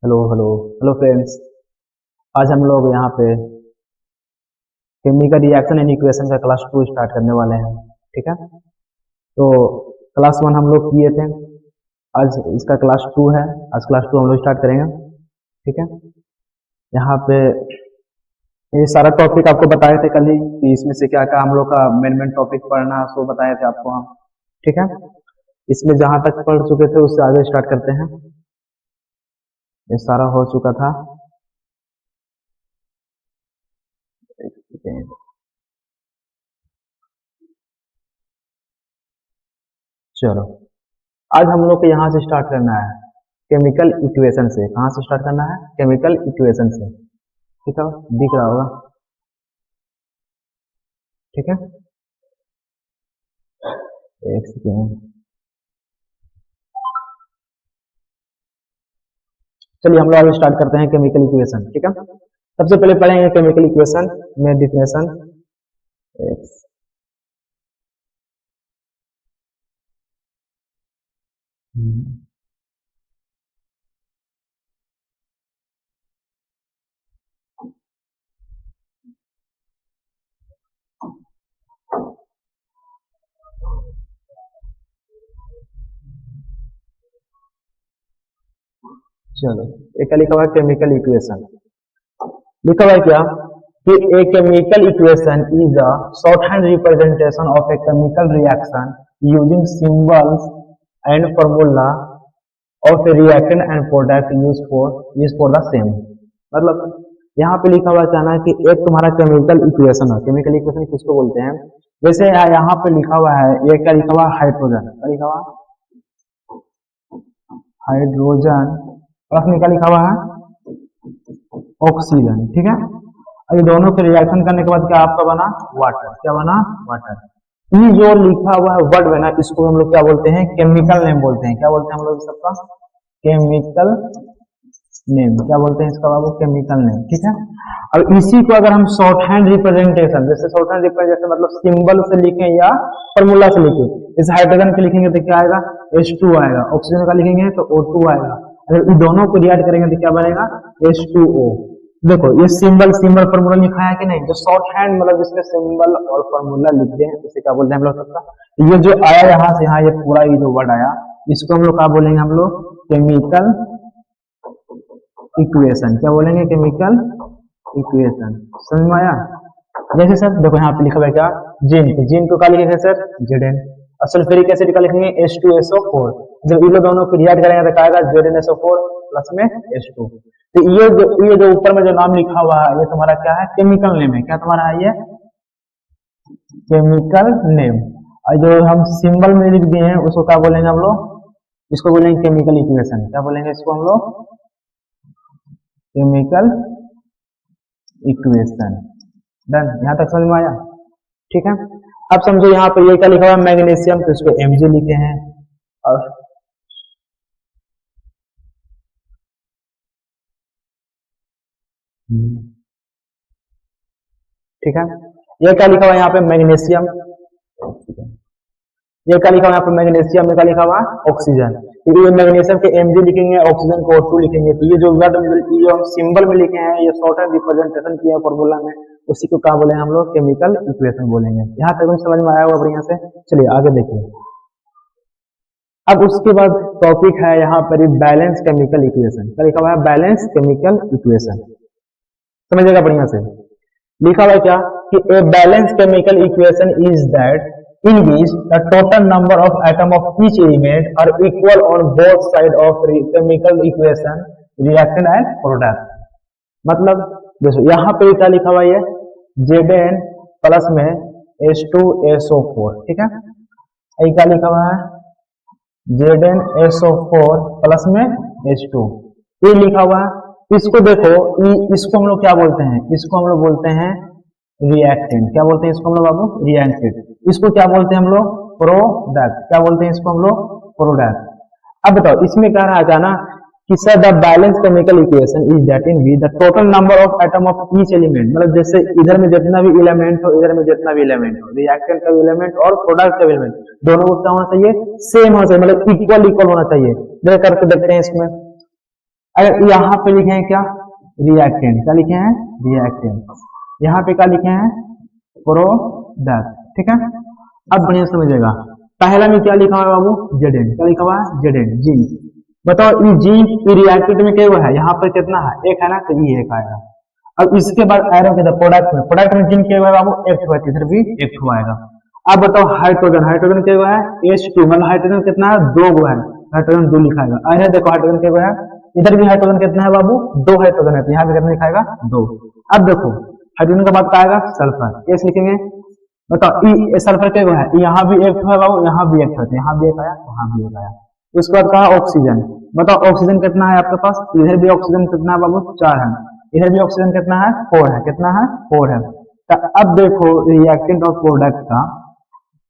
Hello hello hello friends. आज हम लोग यहाँ पे केमिकल रिएक्शन एंड इक्वेशन का क्लास 2 स्टार्ट करने वाले हैं। ठीक है, तो क्लास 1 हम लोग किए थे, आज इसका क्लास 2 है। आज क्लास 2 हम लोग स्टार्ट करेंगे। ठीक है, यहाँ पे ये सारा टॉपिक आपको बताए थे कल ही कि इसमें से क्या क्या हम लोग का मेन मेन टॉपिक पढ़ना है, सो बताए थे आपको हम। ठीक है, इसमें जहाँ तक पढ़ चुके थे उससे आगे स्टार्ट करते हैं। ये सारा हो चुका था। चलो, आज हम लोग को यहाँ से स्टार्ट करना है केमिकल इक्वेशन से। कहाँ से स्टार्ट करना है? केमिकल इक्वेशन से। ठीक है, दिख रहा होगा। ठीक है, एक सेकेंड। चलिए हम लोग आगे स्टार्ट करते हैं केमिकल इक्वेशन। ठीक है, सबसे पहले पढ़ेंगे केमिकल इक्वेशन में डिफिनेशन। चलो, एक लिखा हुआ है केमिकल इक्वेशन। लिखा हुआ है क्या कि a chemical equation is a short hand representation of A chemical reaction using symbols and formula of A reactant and product use for the same. मतलब यहाँ पे लिखा हुआ क्या ना कि एक तुम्हारा केमिकल इक्वेशन है। केमिकल इक्वेशन किसको बोलते हैं? जैसे यहाँ पे लिखा हुआ है, एक क्या लिखा हुआ है? हाइड्रोजन। क्या लिखा हुआ? हाइड्रोजन। प्लस में क्या लिखा हुआ है? ऑक्सीजन। ठीक है, और ये दोनों के रिएक्शन करने के बाद क्या आपका बना? वाटर। क्या बना? वाटर। ये जो लिखा हुआ है वर्ड है ना, इसको हम लोग क्या बोलते हैं? केमिकल नेम बोलते हैं। क्या बोलते हैं हम लोग सबका? Chemical name. क्या बोलते हैं इसका बाबू? Chemical name. ठीक है, अब इसी को अगर हम शॉर्ट हैंड रिप्रेजेंटेशन, जैसे शॉर्ट हैंड रिप्रेजेंटेशन मतलब सिंबल से लिखें या फॉर्मूला से लिखें। जैसे हाइड्रोजन के लिखेंगे तो क्या आएगा? H2 आएगा। ऑक्सीजन का लिखेंगे तो O2 आएगा। अगर इन दोनों को रिएक्ट करेंगे तो क्या बनेगा? H2O। देखो ये सिंबल सिंबल फॉर्मूला लिखा है कि नहीं? जो शॉर्ट हैंड मतलब जिसमें सिंबल और फॉर्मूला लिखते हैं उसे क्या बोलते हैं हम लोग सबका? ये जो आया यहाँ से यहाँ, ये पूरा ये जो वर्ड आया, इसको हम लोग क्या बोलेंगे? हम लोग केमिकल इक्वेशन। क्या बोलेंगे? Chemical equation. समझ में आया? जैसे सर देखो यहाँ पे लिखा हुआ है क्या? जिंक। जिंक को क्या लिखेंगे सर? Zn। और सल्फ्यूरिक एसिड का लिखेंगे H2SO4। जब ये दोनों को रिएक्ट करेंगे तो क्या आएगा? ZnSO4 प्लस में H2। तो ये जो ऊपर में जो नाम लिखा हुआ है, ये तुम्हारा क्या है? केमिकल नेम है। क्या तुम्हारा है? ये केमिकल नेम। और जो हम सिंबल में लिख दिए हैं उसको क्या बोलेंगे हम लोग? इसको बोलेंगे केमिकल इक्वेशन। क्या बोलेंगे इसको हम लोग? Chemical equation. डन, यहां तक समझ में आया? ठीक है, अब समझो यहाँ पर ये क्या लिखा हुआ है? मैग्नीशियम, तो इसको Mg लिखे हैं। और ठीक है, ये क्या लिखा हुआ है यहाँ पे? मैग्नीशियम। ये क्या लिखा हुआ है यहाँ पे? मैग्नीशियम में क्या लिखा हुआ है? ऑक्सीजन। तो ये मैग्नीशियम के Mg लिखेंगे, ऑक्सीजन को O2 लिखेंगे। तो ये जो वर्ड ये हम सिंबल में लिखे हैं, ये शॉर्ट हैंड रिप्रेजेंटेशन किया है फॉर्मूला में, उसी को क्या बोलेंगे हम लोग? केमिकल इक्वेशन बोलेंगे। यहाँ तक समझ में आया हुआ बढ़िया से? चलिए आगे देखिए। अब उसके बाद टॉपिक है यहाँ पर बैलेंस केमिकल इक्वेशन। क्या लिखा हुआ है? Balance chemical equation. समझिएगा बढ़िया से। लिखा हुआ है क्या कि a balance chemical equation is that in which the total number of atom of each element are equal on both side of chemical equation reactant and product। मतलब देखो यहाँ पे क्या लिखा हुआ है? Zn प्लस में H2SO4। ठीक है, ये क्या लिखा हुआ है? ZnSO4 प्लस में H2, ये लिखा हुआ है। इसको देखो, इसको हम लोग क्या बोलते हैं? इसको हम लोग बोलते हैं रिएक्टेंट। क्या बोलते हैं इसको हम लोग बाबू? रिएक्टेंट। इसको क्या बोलते हैं हम लोग? प्रोडक्ट। क्या बोलते हैं इसको हम लोग? प्रोडक्ट। अब बताओ इसमें कह रहा है ना कि sir the balance chemical equation is that in we the total number of atom of each element. मतलब जैसे इधर में जितना भी एलिमेंट हो, इधर में जितना भी एलिमेंट हो, रिएक्टेंट का एलिमेंट और प्रोडक्ट का एलिमेंट, दोनों को क्या होना चाहिए? सेम होना चाहिए, मतलब इक्वल इक्वल होना चाहिए। देख करके देखते हैं इसमें। अगर यहाँ पे लिखे हैं क्या, रिएक्टेंट, क्या लिखे हैं, रिएक्टेंट, यहाँ पे क्या लिखे हैं, प्रोडक्ट, ठीक है। अब बढ़िया समझिएगा, पहला में क्या लिखा हुआ है बाबू, जेडेन, क्या लिखा हुआ है, जेडेन, जीन। बताओ ये जीन रिएक्टेंट में क्या है, यहाँ पर कितना है, एक है ना, तो ये एक आएगा। अब इसके बाद एरो के प्रोडक्ट में जिन क्या हुआ है बाबू, एक हुआ, इधर भी एक हुआ आएगा। अब बताओ हाइड्रोजन, हाइड्रोजन क्या हुआ है, H2, मतलब हाइड्रोजन कितना है, दो हुआ है, हाइड्रोजन दो लिखाएगा। इधर देखो हाइड्रोजन क्या हुआ है, इधर भी हाइड्रोजन कितना है बाबू, दो हाइड्रोजन है, यहाँ भी कितना लिखाएगा, दो। अब देखो हाइड्रोजन का बाद क्या आएगा, सल्फर, एस लिखेंगे। बताओ ई सल्फर क्या हुआ है, यहाँ भी एक है बाबू, यहाँ भी एक है, यहाँ भी एक आया, वहां भी एक आया। उसके बाद कहा ऑक्सीजन, बताओ ऑक्सीजन कितना है आपके पास, इधर भी ऑक्सीजन कितना है बाबू, 4 है, इधर भी ऑक्सीजन कितना है, 4 है, कितना है, 4 है। तो अब देखो रिएक्टेंट और प्रोडक्ट का,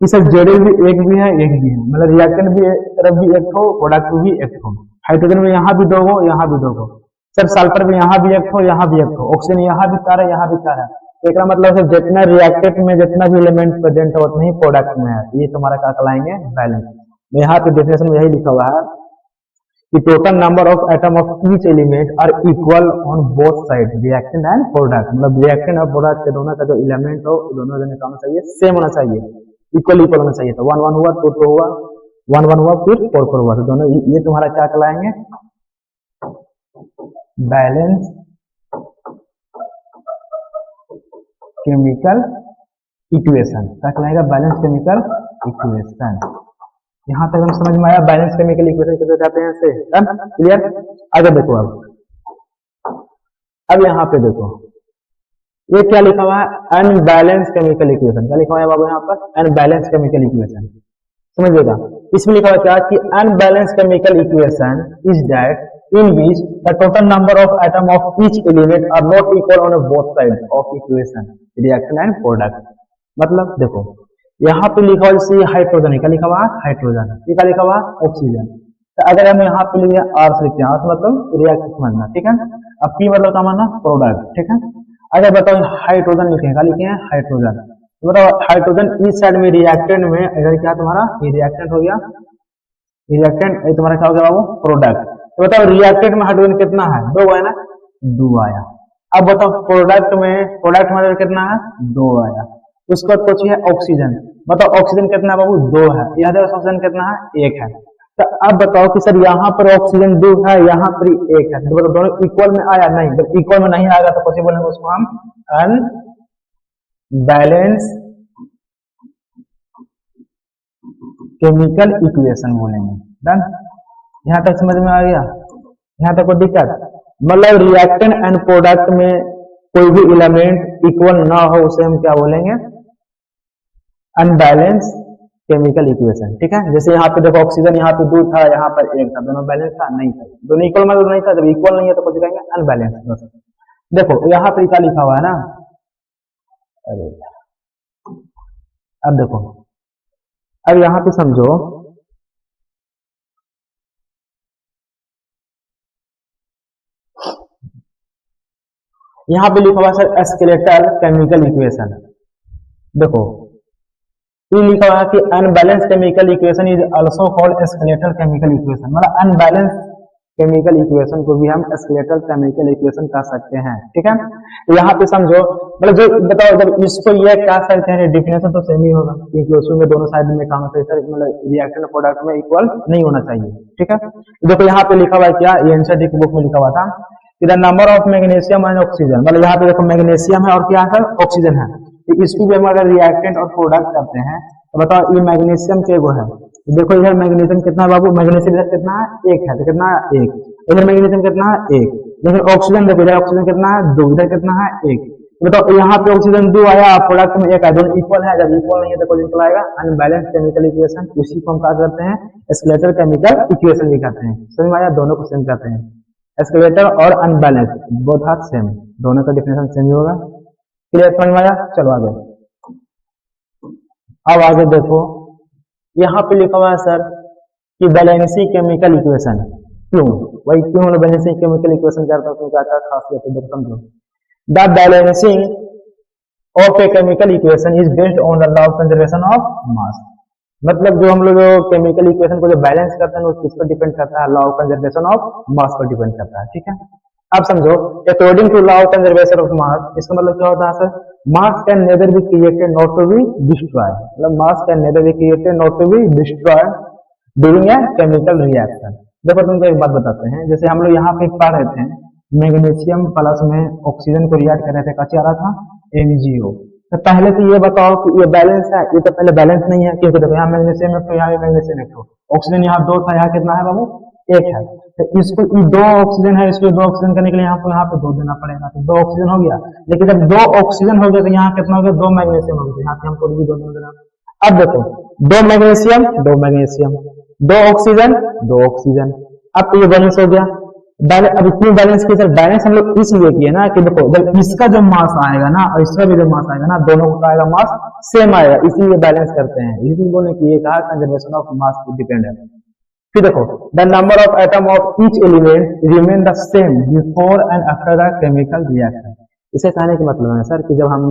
इस जेडल भी एक भी है, एक भी है, मतलब रिएक्टेंट भी तरफ भी एक हो, प्रोडक्ट भी एक हो। हाइड्रोजन में यहाँ भी दो हो, यहाँ भी दो हो, सर सल्फर में यहाँ भी एक हो, यहाँ भी एक हो, ऑक्सीजन यहाँ भी 4 है, यहाँ भी 4 है। एक मतलब सर जितना रिएक्टेंट में जितना भी एलिमेंट प्रेजेंट है उतना ही प्रोडक्ट में है, ये तुम्हारा क्या कहलाएंगे, बैलेंस। यहाँ पे डेफिनेशन में यही लिखा हुआ है कि total number of atom of each element are equal on both side, reactant and product, मतलब रिएक्टेंट और प्रोडक्ट के दोनों का जो एलिमेंट हो दोनों जने का होना चाहिए, सेम होना चाहिए, इक्वल इक्वल होना चाहिए। तो 1 1 हुआ, 2 2 हुआ, 1 1 हुआ, फिर 4 4 हुआ, तो दोनों ये तुम्हारा क्या कहलाएंगे, बैलेंस केमिकल इक्वेशन, क्या कहलाएगा, बैलेंस केमिकल इक्वेशन। यहां तक हम समझ में आया, बैलेंस केमिकल इक्वेशन कैसे जाते हैं ऐसे, क्लियर। आगे देखो, अब यहाँ पे देखो ये क्या लिखा हुआ है, अनबैलेंस केमिकल इक्वेशन, क्या लिखा हुआ है बाबू यहाँ पर, अनबैलेंस केमिकल इक्वेशन, समझिएगा। इसमें लिखा हुआ क्या कि unbalance chemical equation is that in which the total number of atom of each element are not equal on both sides of equation, reaction and product। मतलब देखो यहाँ पे लिखा हुआ जैसे हाइड्रोजन है, क्या लिखा हुआ, हाइड्रोजन, ये क्या लिखा हुआ, ऑक्सीजन। तो अगर हम यहाँ पे लिखे आर से लिखते हैं, आर मतलब रिएक्शन समझना, ठीक है। अब पी मतलब क्या माना, प्रोडक्ट, ठीक है। अगर बताओ हाइड्रोजन लिखे, क्या लिखे हैं, हाइड्रोजन, तो बताओ हाइड्रोजन इस साइड में रिएक्टेंट में, इधर क्या तुम्हारा, ये रिएक्टेंट हो गया, रिएक्टेंट तुम्हारा क्या हो गया बाबू, प्रोडक्ट। तो बताओ रिएक्टेंट में हाइड्रोजन कितना है, 2 है ना, 2 आया। अब बताओ प्रोडक्ट में कितना है, 2 आया। उसके बाद कुछ है ऑक्सीजन, बताओ ऑक्सीजन कितना है बाबू, 2 है, यहाँ ऑक्सीजन कितना है, 1 है। तो अब बताओ कि सर यहाँ पर ऑक्सीजन 2 है, यहाँ पर 1 है, तो दोनों इक्वल में आया, नहीं, जब इक्वल में नहीं आएगा तो पॉसिबल है, उसको हम अनबैलेंस केमिकल इक्वेशन बोलेंगे। डन, यहाँ तक समझ में आ गया, यहाँ तक कोई दिक्कत, मतलब रिएक्टेंट एंड प्रोडक्ट में कोई भी एलिमेंट इक्वल ना हो उसे हम क्या बोलेंगे, अनबैलेंस केमिकल इक्वेशन, ठीक है। जैसे यहाँ पे देखो ऑक्सीजन यहाँ पे 2 था, यहाँ पर 1 था, दोनों बैलेंस था, नहीं था, दोनों इक्वल मतलब नहीं था, जब इक्वल नहीं है तो कुछ कहेंगे अनबैलेंस। देखो यहाँ पर क्या लिखा हुआ है ना, अरे अब देखो, अब यहाँ पे समझो, यहाँ पे लिखा हुआ सर स्केलेटल केमिकल इक्वेशन। देखो ये लिखा हुआ है कि unbalance chemical equation is also called skeletal chemical equation, मतलब अनबैलेंस केमिकल इक्वेशन को भी हम स्केलेटल केमिकल इक्वेशन कह सकते हैं, ठीक है। तो यहाँ पे समझो, मतलब जो बताओ जब इसको ये कह सकते हैं, डिफिनेशन तो सेम ही होगा, क्योंकि उसमें दोनों साइड में काम होता है सर, मतलब रिएक्शन प्रोडक्ट में इक्वल नहीं होना चाहिए, ठीक है। देखो यहाँ पे लिखा हुआ है क्या, ये एनसीईआरटी की बुक में लिखा हुआ था, the number of magnesium and oxygen, मतलब यहाँ पे देखो मैग्नीशियम है और क्या है, ऑक्सीजन है। तो इसको भी हम अगर रिएक्टेंट और प्रोडक्ट करते हैं तो बताओ ये मैग्नीशियम के वो है, देखो इधर मैग्नीशियम कितना है बाबू, मैग्नीशियम इधर कितना है, 1 है, तो कितना है, 1, इधर मैग्नीशियम कितना है, 1, लेकिन ऑक्सीजन देखो इधर ऑक्सीजन कितना है, 2, इधर कितना है, 1। बताओ यहाँ पे ऑक्सीजन 2 आया, प्रोडक्ट में 1 आया, दोनों इक्वल है, जब इक्वल नहीं है तो निकल आएगा अनबैलेंस केमिकल इक्वेशन। उसी को हम क्या करते हैं, स्केलेटल केमिकल इक्वेशन भी कहते हैं। समझ में आया, दोनों को सेम कहते हैं, स्केलेटल और अनबैलेंस बोथ आर सेम, दोनों का डिफिनेशन सेम ही होगा। क्लियर, समझ में आया, चलो आगे। अब आगे देखो यहाँ पे लिखा हुआ है सर कि बैलेंसिंग केमिकल इक्वेशन, क्यों वही क्यों हम बैलेंसिंग केमिकल इक्वेशन करते हैं, उसमें क्या क्या खासियत है देखो समझो। The balancing of a chemical equation is based on the law of conservation of मास, मतलब जो हम लोग केमिकल इक्वेशन को जो बैलेंस करते हैं वो किस पर डिपेंड करता है, law of conservation of mass पर डिपेंड करता है, ठीक है। अब समझो, according to law of conservation of mass, इसका मतलब क्या होता है sir, mass can neither be created not to be destroy, मतलब mass can neither be created not to be destroy during a chemical reaction. देखो तुमको एक बात बताते हैं, जैसे हम लोग यहाँ पे पढ़ रहे थे, मैग्नीशियम प्लस में ऑक्सीजन को रिएक्ट कर रहे थे, क्या आ रहा था, MgO। तो पहले तो ये बताओ कि ये बैलेंस है, ये तो पहले बैलेंस नहीं है, क्योंकि देखो यहाँ मैग्नीशियम है तो यहाँ भी मैग्नीशियम है, ऑक्सीजन यहाँ दो था, यहाँ कितना है बाबू, एक है। तो इसको ये दो ऑक्सीजन है, इसको दो ऑक्सीजन करने के लिए यहाँ पे दो देना पड़ेगा, तो दो ऑक्सीजन हो गया। लेकिन जब दो ऑक्सीजन हो गया तो यहाँ कितना हो गया, दो मैग्नीशियम हो गया, यहाँ पे हमको भी दो देना। अब देखो, दो मैग्नीशियम दो मैग्नीशियम, दो ऑक्सीजन दो ऑक्सीजन, अब तो ये बैलेंस हो गया। अब क्यों बैलेंस किया सर, बैलेंस हम लोग इसलिए किए ना कि देखो जब इसका जो मास आएगा ना और इसका भी जो मास आएगा ना, दोनों का आएगा मास सेम आएगा, इसीलिए बैलेंस करते हैं, इसलिए बोलने की ये कहा कंजर्वेशन ऑफ मास पे डिपेंड है। फिर देखो, the number of atom of each element remain the same before and after the chemical reaction. इसे कहने का मतलब है सर कि जब हम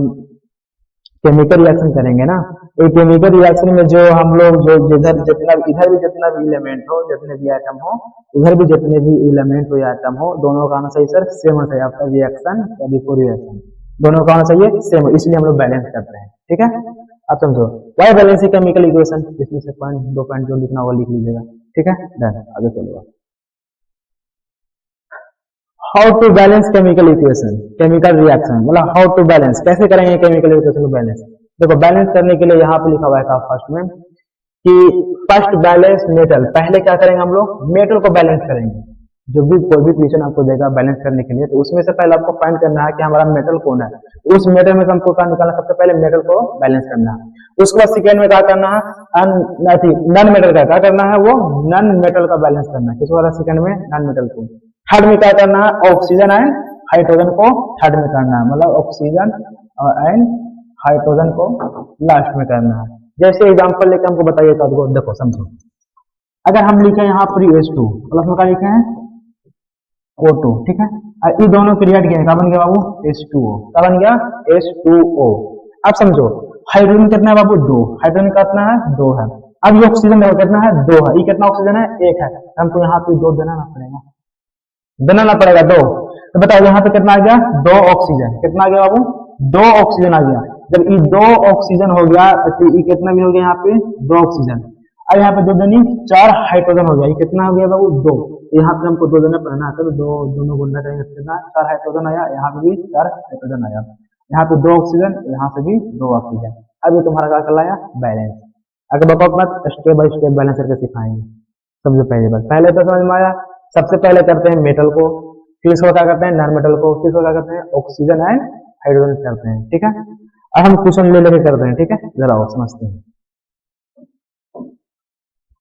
केमिकल रिएक्शन करेंगे ना, एक केमिकल रिएक्शन में जो हम लोग जो इधर जितना इधर भी जितना भी एलिमेंट हो, जितने भी आइटम हो, उधर भी जितने भी एलिमेंट हो या आइटम हो, दोनों का आना चाहिए सर सेम होना चाहिए, आफ्टर रिएक्शन या बिफोर रिएक्शन दोनों का आना चाहिए सेम, इसलिए हम लोग बैलेंस करते हैं, ठीक है। अब समझो वाई बैलेंसिंग केमिकल इक्वेशन, इसमें से पॉइंट दो पॉइंट जो लिखना होगा लिख लीजिएगा, ठीक है। डन, आगे चलेगा। How to balance chemical equation, chemical reaction, मतलब हाउ टू बैलेंस, कैसे करेंगे केमिकल इक्वेशन को बैलेंस। देखो बैलेंस करने के लिए यहाँ पे लिखा हुआ है फर्स्ट में कि फर्स्ट बैलेंस मेटल, पहले क्या करेंगे हम लोग, मेटल को बैलेंस करेंगे। जो भी कोई भी क्वेश्चन आपको देगा बैलेंस करने के लिए, तो उसमें से पहले आपको फाइंड करना है कि हमारा मेटल कौन है, उस मेटल में से हमको क्या निकालना, सबसे पहले मेटल को बैलेंस करना है। उसके बाद सेकेंड में क्या करना है, नन मेटल का क्या करना है, वो नन मेटल का बैलेंस करना है, किसको, सेकेंड में नन मेटल को। थर्ड में क्या करना है, ऑक्सीजन एंड हाइड्रोजन को थर्ड में करना है, मतलब ऑक्सीजन एंड हाइड्रोजन को लास्ट में करना है। जैसे एग्जांपल लेकर हमको बताइए, तो देखो समझो, अगर हम लिखे यहाँ पर H2 प्लस में क्या लिखे हैं O2, ठीक है, और ये दोनों क्रिएट किया, क्या बन गया बाबू, H2O, क्या बन गया, H2O। अब समझो हाइड्रोजन कितना है बाबू, 2, हाइड्रोजन कितना है, 2 है। अब ये ऑक्सीजन कितना है, 2 है, ये कितना ऑक्सीजन है, 1 है, हमको यहाँ पे 2 देना ना पड़ेगा 2। तो बताओ यहाँ पे कितना आ गया, 2 ऑक्सीजन, कितना आ गया बाबू, 2 ऑक्सीजन आ गया। जब ये 2 ऑक्सीजन हो गया तो ये कितना भी हो गया, यहाँ पे 2 ऑक्सीजन, अब यहाँ पे 2 दूनी 4 हाइड्रोजन हो गया, ये कितना हो गया बाबू, 2। यहाँ पे हमको 2 देना पड़ना है, तो दोनों गुना करेंगे, कितना 4 हाइड्रोजन आया, यहाँ पे भी 4 हाइड्रोजन आया, यहाँ पे 2 ऑक्सीजन, यहाँ से भी 2 ऑक्सीजन। अब ये तुम्हारा क्या कहलाया, बैलेंस। अगर बताओ अपना स्टेप बाय स्टेप बैलेंस करके सिखाएंगे। सबसे पहले बात, पहले तो समझ में आया, सबसे पहले करते हैं मेटल को, फिर इसको क्या करते हैं नॉन मेटल को, फिर इसको क्या करते हैं ऑक्सीजन एंड हाइड्रोजन करते हैं, ठीक है। अब हम क्वेश्चन ले लेके करते हैं, ठीक है, जरा और समझते हैं।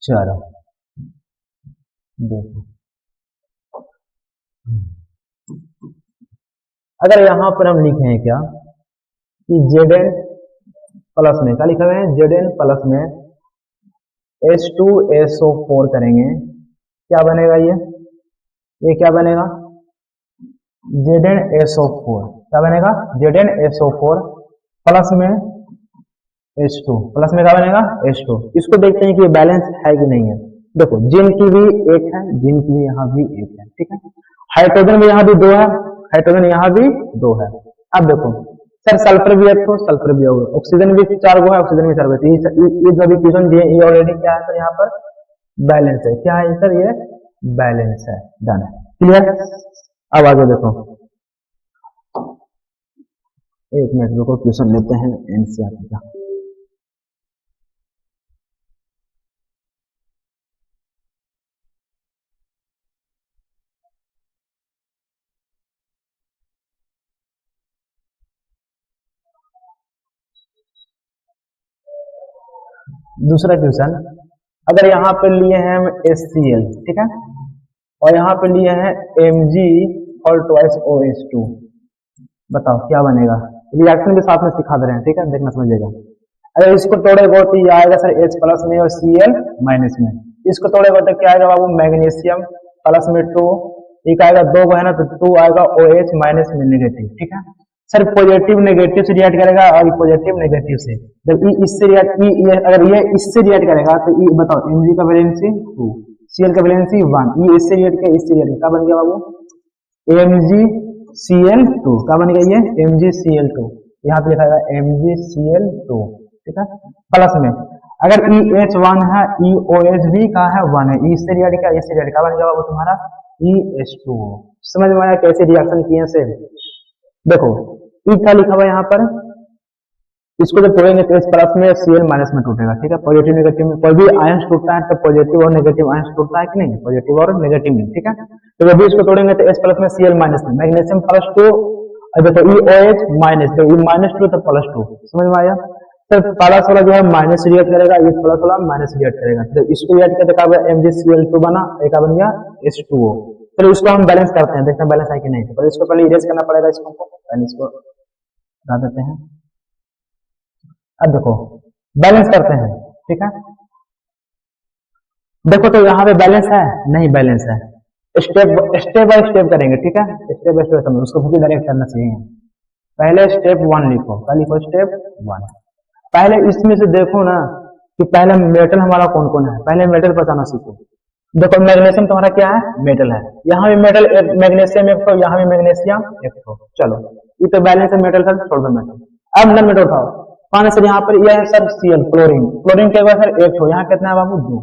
चलो देखो, अगर यहाँ पर हम लिखे हैं क्या कि Zn प्लस में क्या लिखा हुआ है, Zn प्लस में H2SO4 करेंगे, क्या बनेगा, ये क्या बनेगा, ZnSO4, क्या बनेगा, ZnSO4 प्लस में H2, प्लस में क्या बनेगा, H2। इसको देखते हैं कि ये बैलेंस है कि नहीं है। देखो जिन की भी 1 है, जिन की भी यहाँ भी 1 है, ठीक है। हाइड्रोजन भी यहाँ भी 2 है, हाइड्रोजन यहाँ भी 2 है। अब देखो सर सल्फर भी 1 तो सल्फर भी होगा, ऑक्सीजन भी 4 गो है, ऑक्सीजन भी 4 गो। ये जो भी क्वेश्चन दिए ये ऑलरेडी क्या है सर, यहाँ पर बैलेंस है, क्या है सर, ये बैलेंस है। Done, clear. अब आगे देखो, एक मिनट रुको, क्वेश्चन लेते हैं एनसीईआरटी का। दूसरा क्वेश्चन, अगर यहाँ पे लिए हैं हम HCl, ठीक है, और यहाँ पे लिए हैं Mg और ट्वाइस OH2, बताओ क्या बनेगा। रिएक्शन के साथ में सिखा दे रहे हैं, ठीक है, देखना समझिएगा। अगर इसको तोड़ेगा तो ये आएगा सर H प्लस में और Cl माइनस में। इसको तोड़ेगा तो क्या आएगा बाबू, मैग्नीशियम प्लस में 2, एक आएगा 2 है ना, तो 2 आएगा OH माइनस में नेगेटिव, ठीक है। सर पॉजिटिव नेगेटिव से रिएक्ट करेगा और पॉजिटिव नेगेटिव से। जब ई इससे रिएक्ट अगर ये इससे रिएक्ट करेगा तो ई बताओ Mg का वैलेंसी 2, Cl का वैलेंसी 1, ई इससे रिएक्ट किया इससे रिएक्ट क्या बन गया बाबू MgCl2। क्या बन गया ये MgCl2, यहाँ पे लिखा है MgCl2, ठीक है। प्लस में अगर EH1 है EOH भी कहा है 1 है, ई इससे रिएक्ट किया इससे रिएक्ट क्या बन गया बाबू तुम्हारा EH2। समझ में आया कैसे रिएक्शन किए से। देखो ई क्या लिखा हुआ है यहाँ पर, इसको जब तोड़ेंगे तो इस प्लस में Cl माइनस में टूटेगा, ठीक है। पॉजिटिव नेगेटिव में कोई भी आयन टूटता है तो पॉजिटिव और नेगेटिव आयन टूटता है कि नहीं, पॉजिटिव और नेगेटिव में, ठीक है। तो जब भी इसको तोड़ेंगे तो S प्लस में Cl माइनस में, मैग्नीशियम प्लस 2 और देखो EOH माइनस, तो ई माइनस 2 तो प्लस 2। समझ में आया। तो प्लस वाला जो है माइनस रिएक्ट करेगा, ये प्लस वाला माइनस रिएक्ट करेगा, तो इसको रिएक्ट करके क्या MgCl2 बना, एक बन गया H2O। चलो इसको हम बैलेंस करते हैं, देखते हैं बैलेंस है कि नहीं। तो इसको पहले इरेज करना पड़ेगा, इसको पहले इसको हटा देते हैं। अब देखो बैलेंस करते हैं, ठीक है। देखो तो यहाँ पे बैलेंस है नहीं, बैलेंस है। स्टेप बाय स्टेप करेंगे, ठीक है। स्टेप बाय स्टेप समझो, उसको भी डायरेक्ट करना चाहिए। पहले स्टेप 1 लिखो, क्या लिखो स्टेप 1। पहले इसमें से देखो ना कि पहले मेटल हमारा कौन कौन है, पहले मेटल बताना सीखो। देखो मैग्नीशियम तुम्हारा क्या है, मेटल है, यहाँ भी मेटल मैग्नीशियम एक तो, यहाँ भी मैग्नीशियम एक तो। चलो ये तो बैलेंस है मेटल का, छोड़ दो मेटल। अब नन मेटल उठाओ, कौन सर यहाँ पर यह है सर Cl क्लोरीन, क्लोरीन क्या हुआ सर एक हो, यहाँ कितना है बाबू 2।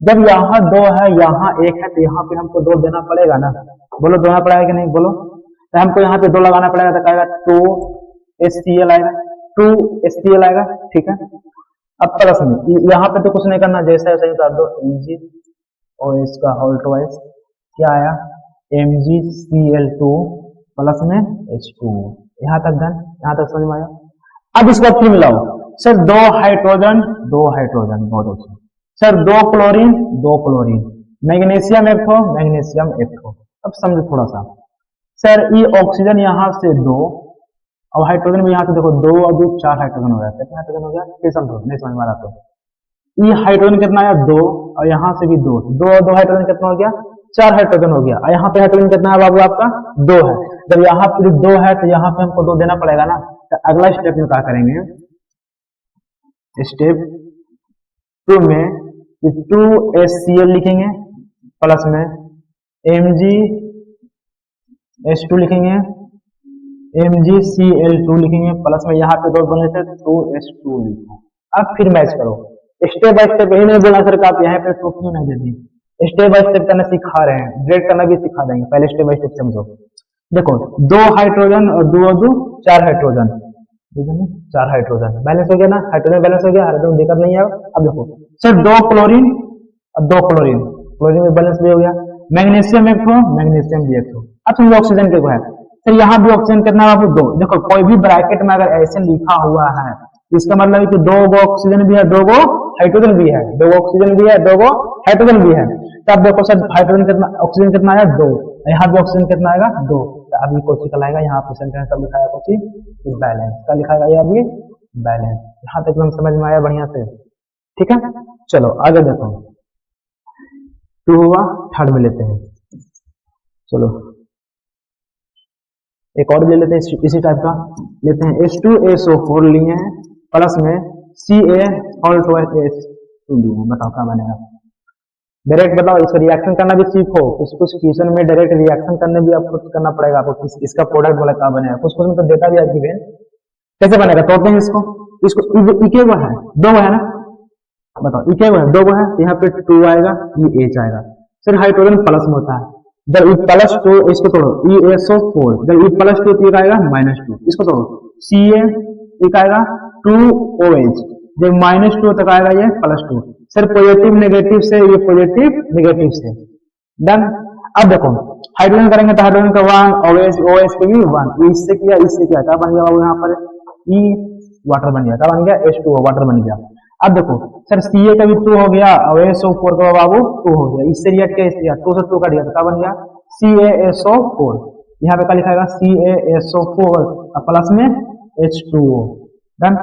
जब यहाँ 2 है यहाँ 1 है तो यहाँ पे हमको 2 देना पड़ेगा ना, बोलो देना पड़ेगा कि नहीं बोलो। तो हमको यहाँ पे 2 लगाना पड़ेगा, तो कहेगा 2HCl आएगा, 2HCl आएगा, ठीक है। अब प्लस में यहाँ पे तो कुछ नहीं करना, जैसा ऐसा ही कर दो Mg और इसका होल ट्वाइस क्या आया MgCl2 प्लस में H2। यहाँ तक डन, यहाँ तक समझ में आया। अब इसको फिर मिलाओ सर, 2 हाइड्रोजन बहुत अच्छा सर, 2 क्लोरीन 2 क्लोरीन, मैग्नीशियम एक हो मैग्नीशियम एक हो। अब समझो थोड़ा सा सर, ये ऑक्सीजन यहाँ से 2 और हाइड्रोजन भी यहाँ से देखो 2 और 2 4 हाइड्रोजन हो गया, कितना हाइड्रोजन हो गया फिर समझो, नहीं समझ में आ रहा तो ये हाइड्रोजन कितना आया 2 और यहाँ से भी 2 और 2 हाइड्रोजन कितना हो गया 4 हाइड्रोजन हो गया। और यहाँ पे हाइड्रोजन कितना है बाबू आपका 2 है। जब यहाँ पे 2 है तो यहाँ पे हमको 2 देना पड़ेगा ना। तो अगला स्टेप में क्या करेंगे, स्टेप 2 में 2HCl लिखेंगे, प्लस में MgH2 लिखेंगे, MgCl2 लिखेंगे, प्लस में यहाँ पे 2 बने थे 2H2 लिखो। अब फिर मैच करो, स्टेप बाय स्टेप। यही नहीं बोला सर का आप यहाँ पे तो क्यों नहीं दे दी, स्टेप बाय स्टेप करना सिखा रहे हैं, ग्रेड करना भी सिखा देंगे। पहले स्टेप बाय स्टेप समझो। देखो 2 हाइड्रोजन और 2 और 2 4 हाइड्रोजन, 4 हाइड्रोजन बैलेंस हो गया ना, हाइड्रोजन बैलेंस हो गया, हाइड्रोजन दिक्कत नहीं है। अब देखो सर 2 क्लोरीन और 2 क्लोरीन, क्लोरीन में बैलेंस भी हो गया, मैग्नीशियम एक हो मैग्नीशियम भी एक हो। अब समझो ऑक्सीजन के को है सर, यहाँ भी ऑक्सीजन कितना है 2। देखो कोई भी ब्रैकेट में अगर ऐसे लिखा हुआ है इसका मतलब है कि 2 गो ऑक्सीजन भी है 2 गो हाइड्रोजन भी है, 2 गो ऑक्सीजन भी है 2 गो हाइड्रोजन भी है। तब देखो सर हाइड्रोजन कितना, ऑक्सीजन कितना आया 2, यहाँ भी ऑक्सीजन कितना आएगा 2। तो अभी कोची का लाएगा, यहाँ पे सेंटेंस सब लिखाया कोची बैलेंस का लिखाएगा, ये अभी बैलेंस। यहाँ तक हम समझ में आया बढ़िया से, ठीक है। चलो आगे देखो 2 हुआ, थर्ड में लेते हैं। चलो एक और ले लेते हैं इसी टाइप का, लेते हैं H2SO4 लिए हैं, प्लस में Ca2H2 लिए हैं। बताओ क्या बनेगा, डायरेक्ट बताओ। इसका रिएक्शन करना भी सीखो, कुछ कुछ क्वेश्चन में डायरेक्ट रिएक्शन करने भी आपको करना पड़ेगा आपको, इसका प्रोडक्ट वाला क्या बनेगा। कुछ कुछ में तो डेटा भी है गिवन, कैसे बनेगा तोड़ते हैं इसको। इके वो है 2 है ना, बताओ इके वो है 2 है, यहाँ पे 2 आएगा, ये H आएगा। फिर हाइड्रोजन प्लस में होता है, जब ई प्लस 2 इसको तोड़ो ESO4, जब ई प्लस 2 तो आएगा -2, इसको तोड़ो Ca एक आएगा 2OH, जब -2 तक आएगा ये +2। सर पॉजिटिव नेगेटिव से ये पॉजिटिव नेगेटिव से डन। अब देखो हाइड्रोजन करेंगे तो हाइड्रोजन का 1, OH के भी 1, इससे किया क्या बन गया यहाँ पर ई वाटर बन गया, क्या बन गया H2O वाटर बन गया। अब देखो सर Ca का भी 2 हो गया और SO4 का बाबू 2 हो गया, इससे रिएक्ट किया इससे 2 से 2 का दिया तो क्या बन गया CaSO4। यहाँ पे क्या लिखा है CaSO4 और प्लस में H2O डन।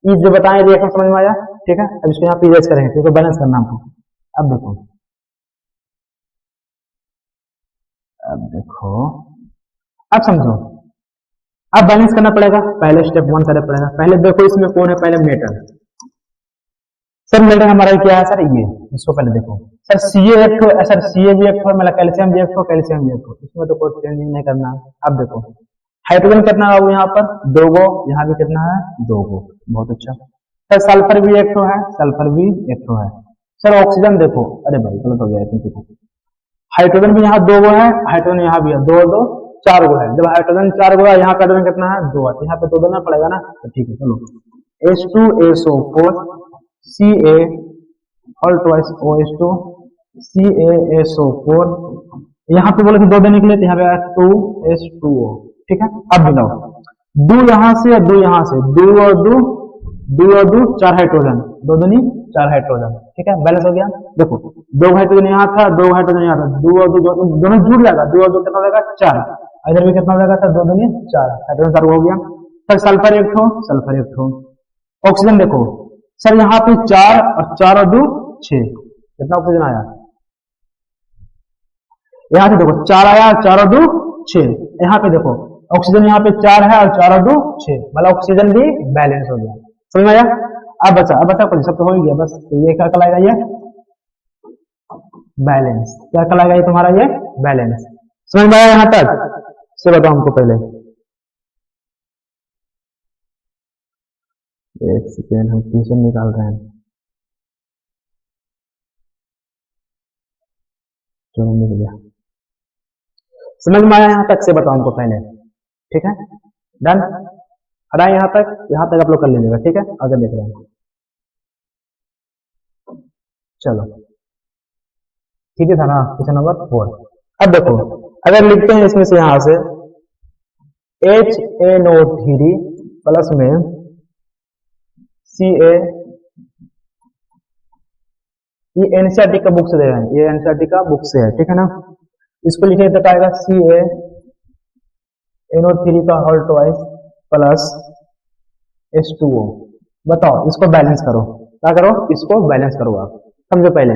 ये जो बताएं रिएक्शन समझ में आया, ठीक है। अब इसको यहाँ पे इरेज करेंगे क्योंकि बैलेंस करना हमको। अब देखो अब समझो अब बैलेंस करना पड़ेगा, पहले स्टेप 1 करना पड़ेगा। पहले देखो इसमें कौन है, पहले मेटल। सर मेटल हमारा क्या है सर, ये इसको पहले देखो सर, CaF2 सर, Ca भी एक मतलब कैल्शियम भी एक, कैल्शियम भी एक, इसमें तो कोई चेंजिंग नहीं करना। अब देखो हाइड्रोजन कितना है यहाँ पर, 2 गो, यहाँ भी कितना है 2 गो, बहुत अच्छा। सर सल्फर भी एक है, सल्फर भी एक है। सर ऑक्सीजन देखो, अरे भाई गलत हो गया है, हाइड्रोजन भी यहाँ 2 गो है, हाइड्रोजन यहाँ भी है 2 2 4 गो है। जब हाइड्रोजन 4 गो है, यहाँ का हाइड्रोजन कितना है 2 है, यहाँ पे 2 देना पड़ेगा ना, तो ठीक है चलो। H2SO4 Ca all twice OH2 CaSO4, यहाँ पे बोले कि 2 देने के लिए, तो यहाँ पे आया 2H2O, ठीक है। अब मिलाओ, 2 यहाँ से और 2 यहाँ से, 2 और 2 4 हाइड्रोजन, 2 दूनी 4 हाइड्रोजन, ठीक है, बैलेंस हो गया। देखो 2 हाइड्रोजन यहाँ था, 2 हाइड्रोजन यहाँ था, 2 और 2 दोनों जुड़ जाएगा, 2 और 2 कितना हो जाएगा 4, इधर भी कितना हो जाएगा सर 2 दूनी 4, हाइड्रोजन 4 हो गया। सर सल्फर एक ठो, सल्फर एक ठो। ऑक्सीजन देखो सर, यहाँ पे 4 और 4 और 2 6, कितना ऑक्सीजन आया, यहाँ पे देखो 4 आया, 4 और 2 6, यहाँ पे देखो ऑक्सीजन यहाँ पे 4 है और 4 और 2 6, मतलब ऑक्सीजन भी बैलेंस हो गया, समझ में आया। अब बचा कुछ, सब तो हो ही गया बस। तो ये क्या कहलाएगा, ये बैलेंस, क्या कहलाएगा ये तुम्हारा, ये बैलेंस। समझ में आया यहाँ तक, से बताओ हमको पहले, एक सेकेंड हम ट्यूशन निकाल रहे हैं, चलो मिल गया। समझ में आया यहाँ तक, से बताओ हमको पहले, ठीक है डन। अरे यहाँ तक आप लोग कर लीजिएगा, ठीक है, आगे देख रहे हैं। चलो ठीक है था ना, क्वेश्चन नंबर 4। अब देखो अगर लिखते हैं इसमें से यहां से HNO3 प्लस में Ca, ये एनसीईआरटी का बुक से दे रहे हैं, ये एनसीईआरटी का बुक से है, ठीक है ना। इसको लिखे तो आएगा CaNO3 का होल ट्वाइस प्लस H2O। बताओ इसको बैलेंस करो, क्या करो, इसको बैलेंस करो, आप समझो। पहले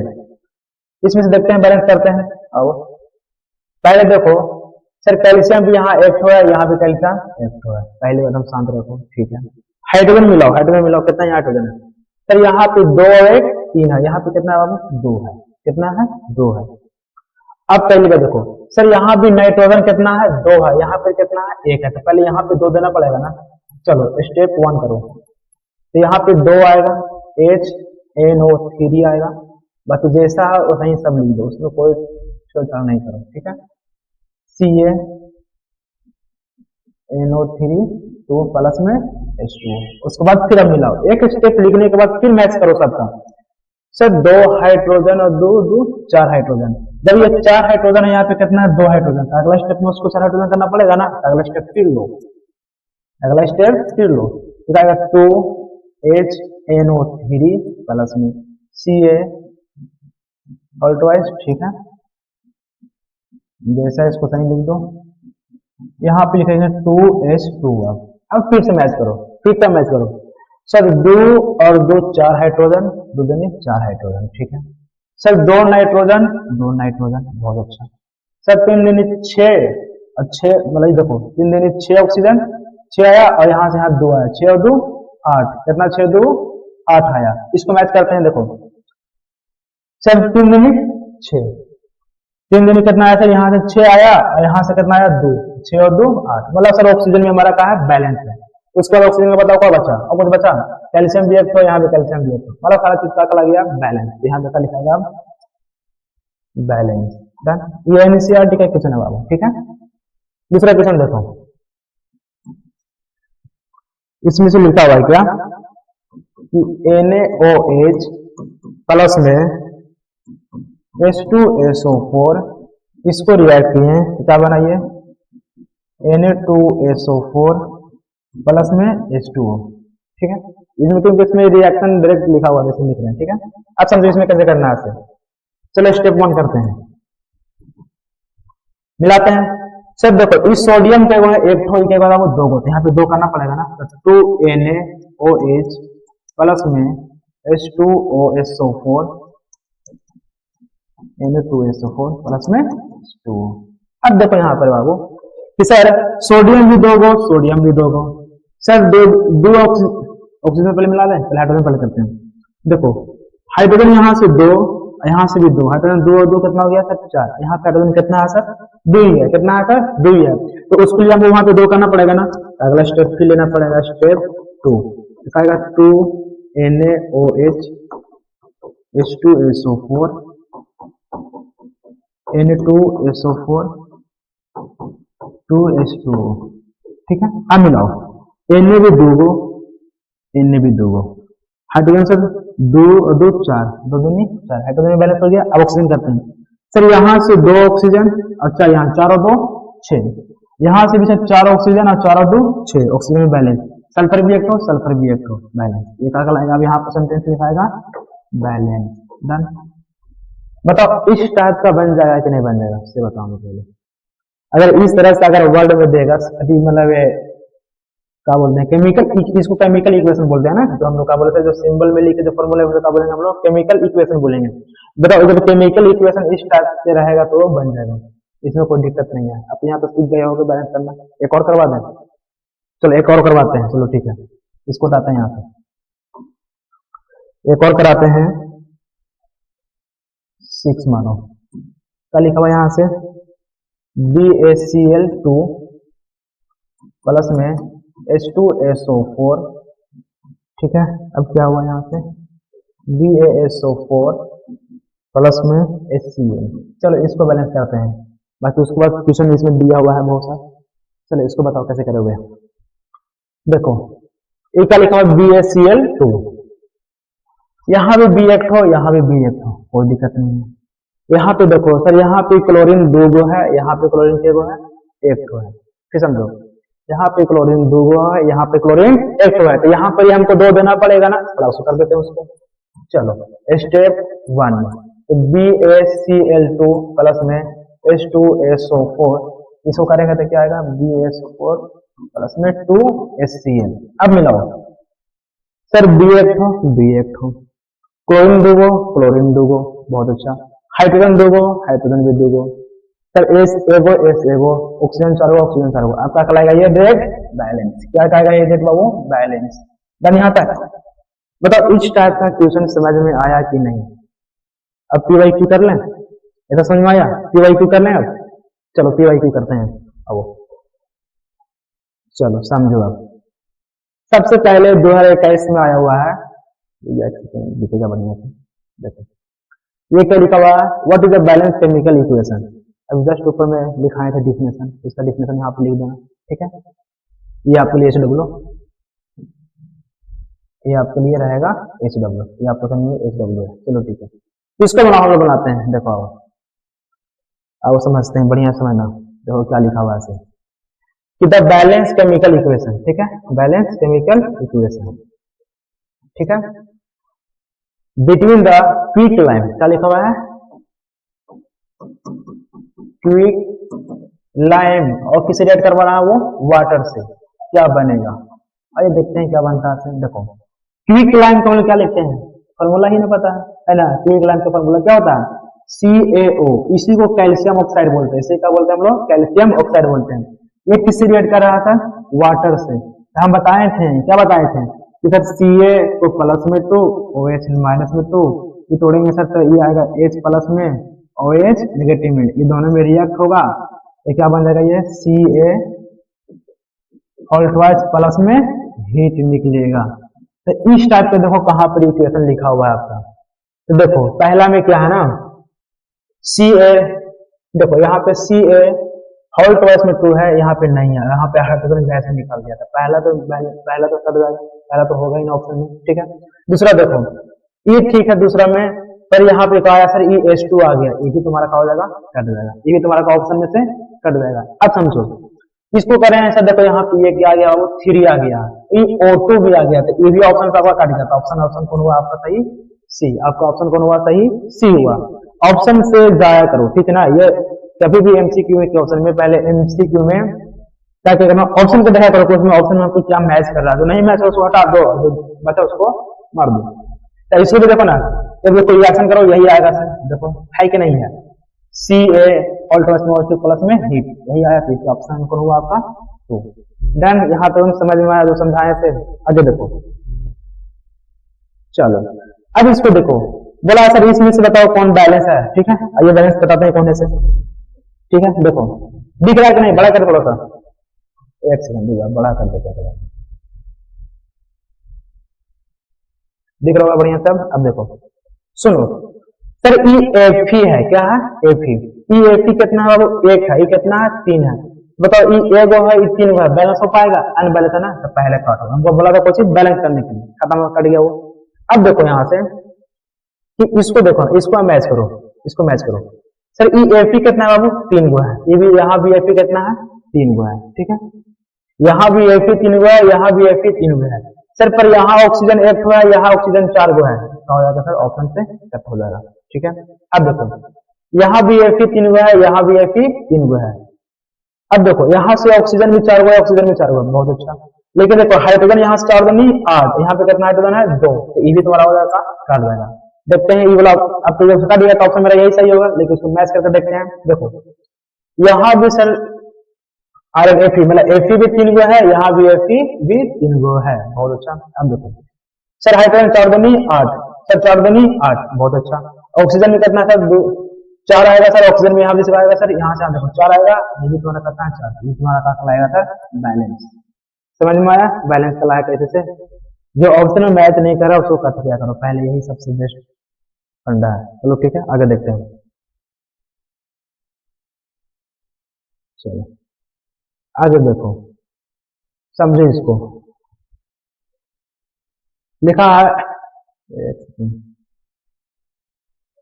इसमें से देखते हैं, बैलेंस करते हैं। आओ पहले देखो सर, कैल्शियम भी यहाँ एक है, यहाँ भी कैल्शियम एक है, पहले एकदम शांत रखो, ठीक है। हाइड्रोजन मिलाओ, हाइड्रोजन मिलाओ, कितना यहाँ हाइड्रोजन है सर, यहाँ पे 2 और 1 3 है, यहाँ पे कितना है 2 है, कितना है 2 है। अब पहले का देखो सर, यहाँ भी नाइट्रोजन कितना है 2 है, यहाँ पे कितना है 1 है, तो पहले यहाँ पे 2 देना पड़ेगा ना। चलो स्टेप 1 करो, तो यहाँ पे 2 आएगा, HNO3 आएगा, बाकी जैसा है वैसा ही सब लिख दो, उसमें कोई छेड़छाड़ नहीं करो, ठीक है। CaNO3 2 प्लस में H2O, उसके बाद फिर अब मिलाओ, एक स्टेप लिखने के बाद फिर मैच करो सबका। सर 2 हाइड्रोजन और 2 2 4 हाइड्रोजन, जब ये 4 हाइड्रोजन है, यहाँ पे कितना है 2 हाइड्रोजन, तो अगला स्टेप में उसको 4 हाइड्रोजन करना पड़ेगा ना, अगला स्टेप फिर लो, अगला स्टेप फिर लो, फिर आएगा 2HNO3 प्लस में Ca ऑल ट्वाइस, ठीक है, जैसा इसको सही लिख दो, यहाँ पे लिखेंगे 2H2। अब फिर से मैच करो, फिर से मैच करो सर, 2 और 2 4 हाइड्रोजन, 2 दूनी 4 हाइड्रोजन, ठीक है। सर 2 नाइट्रोजन, 2 नाइट्रोजन, बहुत अच्छा। सर 3 दूनी 6 और 6, मतलब देखो 3 दूनी 6 ऑक्सीजन, 6 आया, और यहाँ से यहाँ 2 आया, 6 और 2 8, कितना 6 2 8 आया। इसको मैच करते हैं, देखो सर 3 दूनी 6, 3 दूनी कितना आया सर, यहाँ से 6 आया और यहाँ से कितना आया 2, 6 और 2 8, मतलब सर ऑक्सीजन में हमारा कहा है बैलेंस है। उसके बाद ऑक्सीजन का बताओ क्या बचा, और कुछ बचा, कैल्शियम भी एक तो, यहाँ पे कैल्शियम भी एक तो, मतलब सारा चीज का लग गया बैलेंस, यहाँ पे लिखा गया बैलेंस, डन। ये एनसीईआरटी का क्वेश्चन है बाबू, ठीक है। दूसरा क्वेश्चन देखो, इसमें से लिखा हुआ है क्या कि NaOH प्लस में H2SO4, इसको रिएक्ट किए, क्या बनाइए Na2SO4 प्लस में H2O, ठीक है। इसमें क्योंकि इसमें रिएक्शन डायरेक्ट लिखा हुआ है, जैसे लिख रहे हैं, ठीक है। अब समझो इसमें कैसे करना है। चलो स्टेप 1 करते हैं, मिलाते हैं। सर देखो इस सोडियम के एक ठो के बाद वो 2 गो, यहाँ पे 2 करना पड़ेगा ना, तो 2NaOH प्लस में H2OSO4, Na2SO4 प्लस में H2O। अब देखो यहाँ पर बाबू कि सर सोडियम भी दो गो, सोडियम भी दो गो। सर दो ऑक्सीजन पहले मिला दें, पहले हाइड्रोजन पहले करते हैं। देखो हाइड्रोजन यहाँ से दो, यहाँ से भी दो, हाइड्रोजन दो और दो कितना हो गया सर 4। यहाँ पे हाइड्रोजन कितना है सर 2 ही है, कितना है सर 2 ही है। तो उसके लिए हमको वहां पे 2 करना पड़ेगा ना। अगला स्टेप फिर लेना पड़ेगा, स्टेप 2 दिखाएगा 2 NaOH H2SO4 N2SO4 2H2O, ठीक है। अब मिलाओ, Na भी दो गो, Na भी दो गो, हाइड्रोजन सर 2 2 4, 2 दूनी 4, हाइड्रोजन बैलेंस हो गया। अब ऑक्सीजन करते हैं सर, यहाँ से 2 ऑक्सीजन, अच्छा यहाँ 4 और 2 6, यहाँ से भी सर 4 ऑक्सीजन और 4 और 2 6, ऑक्सीजन में बैलेंस। सल्फर भी एक हो, सल्फर भी एक हो, बैलेंस। ये क्या कहलाएगा, अब यहाँ पर सेंटेंस लिखाएगा बैलेंस। डन। बताओ इस टाइप का बन जाएगा कि नहीं बन जाएगा, इससे बताओ पहले। अगर इस तरह से अगर वर्ड में देगा, मतलब क्या बोलते हैं केमिकल, इसको केमिकल इक्वेशन बोलते हैं ना, जो हम लोग क्या बोलते हैं, जो सिंबल में लिखे जो फॉर्मूला क्या बोलेंगे हम लोग, केमिकल इक्वेशन बोलेंगे। बताओ जब केमिकल इक्वेशन इस टाइप से रहेगा तो बन जाएगा, इसमें कोई दिक्कत नहीं है। आप यहाँ पे सीख गए होगे बैलेंस करना। एक और करवा दें, चलो एक और करवाते हैं, चलो ठीक है, इसको हटाते हैं यहाँ से, एक और कराते हैं। 6 मानो क्या लिखा हुआ यहाँ से, BaCl2 प्लस में H2SO4, ठीक है। अब क्या हुआ यहाँ से, BaSO4 प्लस में HCl। चलो इसको बैलेंस करते हैं, बाकी उसके बाद क्वेश्चन इसमें दिया हुआ है बहुत सा। चलो इसको बताओ कैसे करोगे। देखो एक क्या लिखा हुआ BaCl2, यहाँ भी B एक हो, यहाँ भी B एक हो, कोई दिक्कत नहीं है। यहाँ पे देखो सर, यहाँ पे क्लोरीन 2 गो है, यहाँ पे क्लोरीन के गो है 1 गो है, फिर समझो यहाँ पे क्लोरीन 2 गो है, यहाँ पे क्लोरीन 1 गो है, तो यहाँ पर हमको 2 देना पड़ेगा ना, थोड़ा सा कर देते हैं उसको। चलो स्टेप 1, तो BaCl2 प्लस में H2SO4, इसको करेंगे तो क्या आएगा, BaSO4 प्लस में 2HCl। अब मिलाओ सर, B एक हो, B एक हो, क्लोरीन 2 गो, क्लोरीन 2 गो, बहुत अच्छा, हाइड्रोजन 2 गो, हाइड्रोजन भी 2 गो, सर S एगो, ऑक्सीजन 4 गो, ऑक्सीजन 4 गो। आपका कहलाएगा ये डेट बैलेंस। क्या कहेगा ये डेट बाबू, बैलेंस। डन यहाँ तक। बताओ इस टाइप का क्वेश्चन समझ में आया कि नहीं। अब PYQ कर लें, ऐसा समझ में आया, PYQ कर लें। अब चलो PYQ करते हैं। अब चलो समझो, अब सबसे पहले 2021 में आया हुआ है, दिखेगा बढ़िया से। देखो ये क्या लिखा हुआ है, what is the balance chemical equation. अब जस्ट ऊपर में लिखाए थे डिफिनेशन, इसका डिफिनेशन यहाँ पे लिख देना, ठीक है। ये आपके लिए HW, ये आपके लिए रहेगा HW, ये आपको समझिए HW है। चलो ठीक है, इसको बनाते हैं। देखो अब समझते हैं, बढ़िया समझना। देखो क्या लिखा हुआ है कि द बैलेंस केमिकल इक्वेशन, ठीक है, बैलेंस केमिकल इक्वेशन, ठीक है, बिटवीन द क्विक लाइम। क्या लिखा हुआ है, क्विक लाइम, और किसे रिएक्ट करवा रहा है वो, वाटर से। क्या बनेगा, आइए देखते हैं क्या बनता है। देखो क्विक लाइम को क्या लिखते हैं, फॉर्मूला ही नहीं पता है ना। क्विक लाइम का फॉर्मूला क्या होता है, CaO, इसी को कैल्शियम ऑक्साइड बोलते हैं। इसे क्या बोलते हैं हम लोग, कैल्शियम ऑक्साइड बोलते हैं। ये किससे रिएक्ट कर रहा था, वाटर से। हम बताए थे, क्या बताए थे कि सर Ca को प्लस में 2, OH माइनस में 2, ये तोड़ेंगे सर तो ये आएगा H प्लस में, OH नेगेटिव में, ये दोनों में रिएक्ट होगा, ये क्या बन जाएगा, ये Ca और ट्वाइस प्लस में हीट निकलेगा। तो इस टाइप का देखो कहां पर इक्वेशन लिखा हुआ है आपका। तो देखो पहला में क्या है ना, Ca, देखो यहाँ पे Ca होल ट्वाइस में 2 है, यहाँ पे नहीं है, यहाँ पे हाइड्रोजन गैस में निकल गया था। पहला तो कट जाएगा, पहला तो होगा ही ना ऑप्शन में, ठीक है। दूसरा देखो ये ठीक है, दूसरा में पर यहाँ पे कहा सर ये H2 आ गया, ये भी तुम्हारा क्या हो जाएगा, कट जाएगा, ये भी तुम्हारा ऑप्शन में से कट जाएगा। अब समझो इसको करें ऐसा, देखो यहाँ पे ये क्या आ गया, वो 3 आ गया, ये O2 भी आ गया, तो ये भी ऑप्शन का कट गया। ऑप्शन कौन हुआ आपका सही, सी। आपका ऑप्शन कौन हुआ सही, सी हुआ। ऑप्शन से जाया करो, ठीक है ना। ये कभी भी MCQ में क्वेश्चन में, पहले MCQ में क्या करना, ऑप्शन को देखा करो, उसमें ऑप्शन में आपको क्या मैच कर रहा है, जो नहीं मैच है उसको हटा दो, बचा उसको मार दो। तो इसको भी देखो ना, जब कोई रिएक्शन करो यही आएगा सर, देखो है कि नहीं है, सी ए ऑल्टो स्मॉल प्लस में हीट, यही आया थी ऑप्शन कौन हुआ आपका 2। डन, यहाँ पे हम समझ में आया जो समझाए थे। आगे देखो, चलो अब इसको देखो, बोला सर इसमें से बताओ कौन बैलेंस है, ठीक है, आइए बैलेंस बताते हैं कौन से, ठीक है। देखो दिख रहा है कि नहीं, बड़ा कर थोड़ा सा, एक सेकंड दिखा, बड़ा कर देते हैं, दिख रहा होगा बढ़िया सब। अब देखो सुनो सर, ई एफ ही है, क्या है एफ ही, ई एफ ही कितना है बाबू, एक है, ये कितना है 3 है, बताओ ई एगो है, ई 3 है, बैलेंस हो पाएगा, अनबैलेंस है ना, तो पहले काटो, हमको बोला था कुछ बैलेंस करने के लिए, खत्म कट गया वो। अब देखो यहाँ से कि इसको देखो, इसको मैच करो, इसको मैच करो, सर ई एफ ही कितना है बाबू 3 गो है, ये भी यहाँ भी एफ ही कितना है 3 गो है, ठीक है, यहाँ भी एफ ही 3 गो है, यहाँ भी एफ ही 3 गो है, सर पर यहाँ ऑक्सीजन एक है, यहाँ ऑक्सीजन 4 गो है, तो हो जाएगा सर ऑप्शन से कट हो जाएगा, ठीक है। अब देखो यहाँ भी एफ ही 3 गो है, यहाँ भी एफ ही 3 गो है, अब देखो यहाँ से ऑक्सीजन भी 4 गो है, ऑक्सीजन भी 4 गो है, बहुत अच्छा, लेकिन देखो हाइड्रोजन यहाँ से 4 नहीं 8, यहाँ पे कितना हाइड्रोजन है 2, तो ये भी तुम्हारा हो जाएगा, काट जाएगा। देखते हैं ये वाला, अब तो जब दिया तो ऑप्शन मेरा यही सही होगा, लेकिन उसको मैच करके देखते हैं। देखो यहाँ भी सर आर एफ ई मतलब एफ ई भी 3 गो है, यहाँ भी एफ ई भी 3 गो है, बहुत अच्छा। अब देखो सर हाइड्रोजन 4 दूनी 8, सर 4 दूनी 8, बहुत अच्छा। ऑक्सीजन में कितना सर 4 आएगा सर, ऑक्सीजन में यहाँ भी आएगा सर, यहाँ से देखो 4 आएगा, ये भी तुम्हारा कितना है 4, ये तुम्हारा क्या कहलाएगा सर बैलेंस। समझ में आया बैलेंस का लायक कैसे से, जो ऑप्शन में मैच नहीं कर रहा उसको कट किया करो पहले, यही सबसे बेस्ट फंडा है। चलो ठीक है आगे देखते हैं, चलो आगे देखो समझे इसको, लिखा है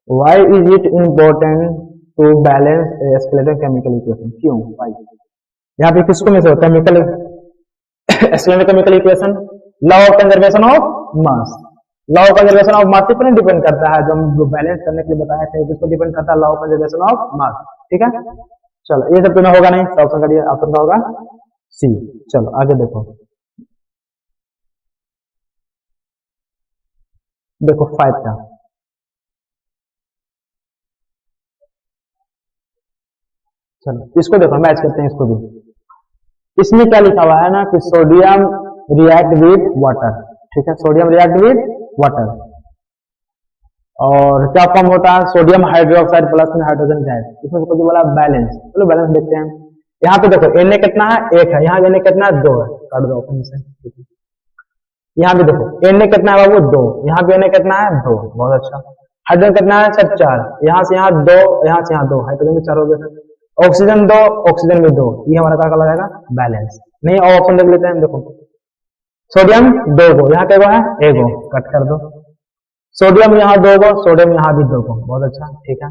why is it important to balance a skeleton chemical equation, क्यों why, यहाँ पे किसको में से chemical skeleton chemical equation, law of conservation of mass, law of conservation of mass पर डिपेंड करता है, जो बैलेंस करने के लिए बताया था किसको डिपेंड करता है, लॉ ऑफ कंजर्वेशन ऑफ मास, ठीक है। चलो ये सब तुम्हें होगा नहीं, ऑप्शन का दिया ऑप्शन का होगा सी। चलो आगे देखो, देखो 5 का, चलो इसको देखो मैच करते हैं इसको भी। इसमें क्या लिखा हुआ है ना कि सोडियम रिएक्ट विद वाटर, ठीक है, सोडियम रिएक्ट विद वाटर, और क्या फॉर्म होता है सोडियम हाइड्रोक्साइड प्लस में हाइड्रोजन गैस, इसमें कुछ बोला बैलेंस। चलो बैलेंस देखते हैं, यहाँ पे देखो Na कितना है 1 है, यहाँ Na कितना है 2 है, काट दो ऑप्शन से। यहाँ भी देखो Na कितना है वो 2, यहाँ भी Na कितना है 2, बहुत अच्छा। हाइड्रोजन कितना है सर 4, यहाँ से यहाँ 2, यहाँ से यहाँ 2, हाइड्रोजन भी 4 हो गया सर, ऑक्सीजन 2 ऑक्सीजन भी 2, ये हमारा क्या लगाएगा बैलेंस। नहीं और ऑप्शन देख लेते हैं, देखो सोडियम 2 गो, यहाँ क्या है 1 गो, कट कर दो, सोडियम यहाँ 2 गो, सोडियम यहाँ भी 2 गो, बहुत अच्छा, ठीक है।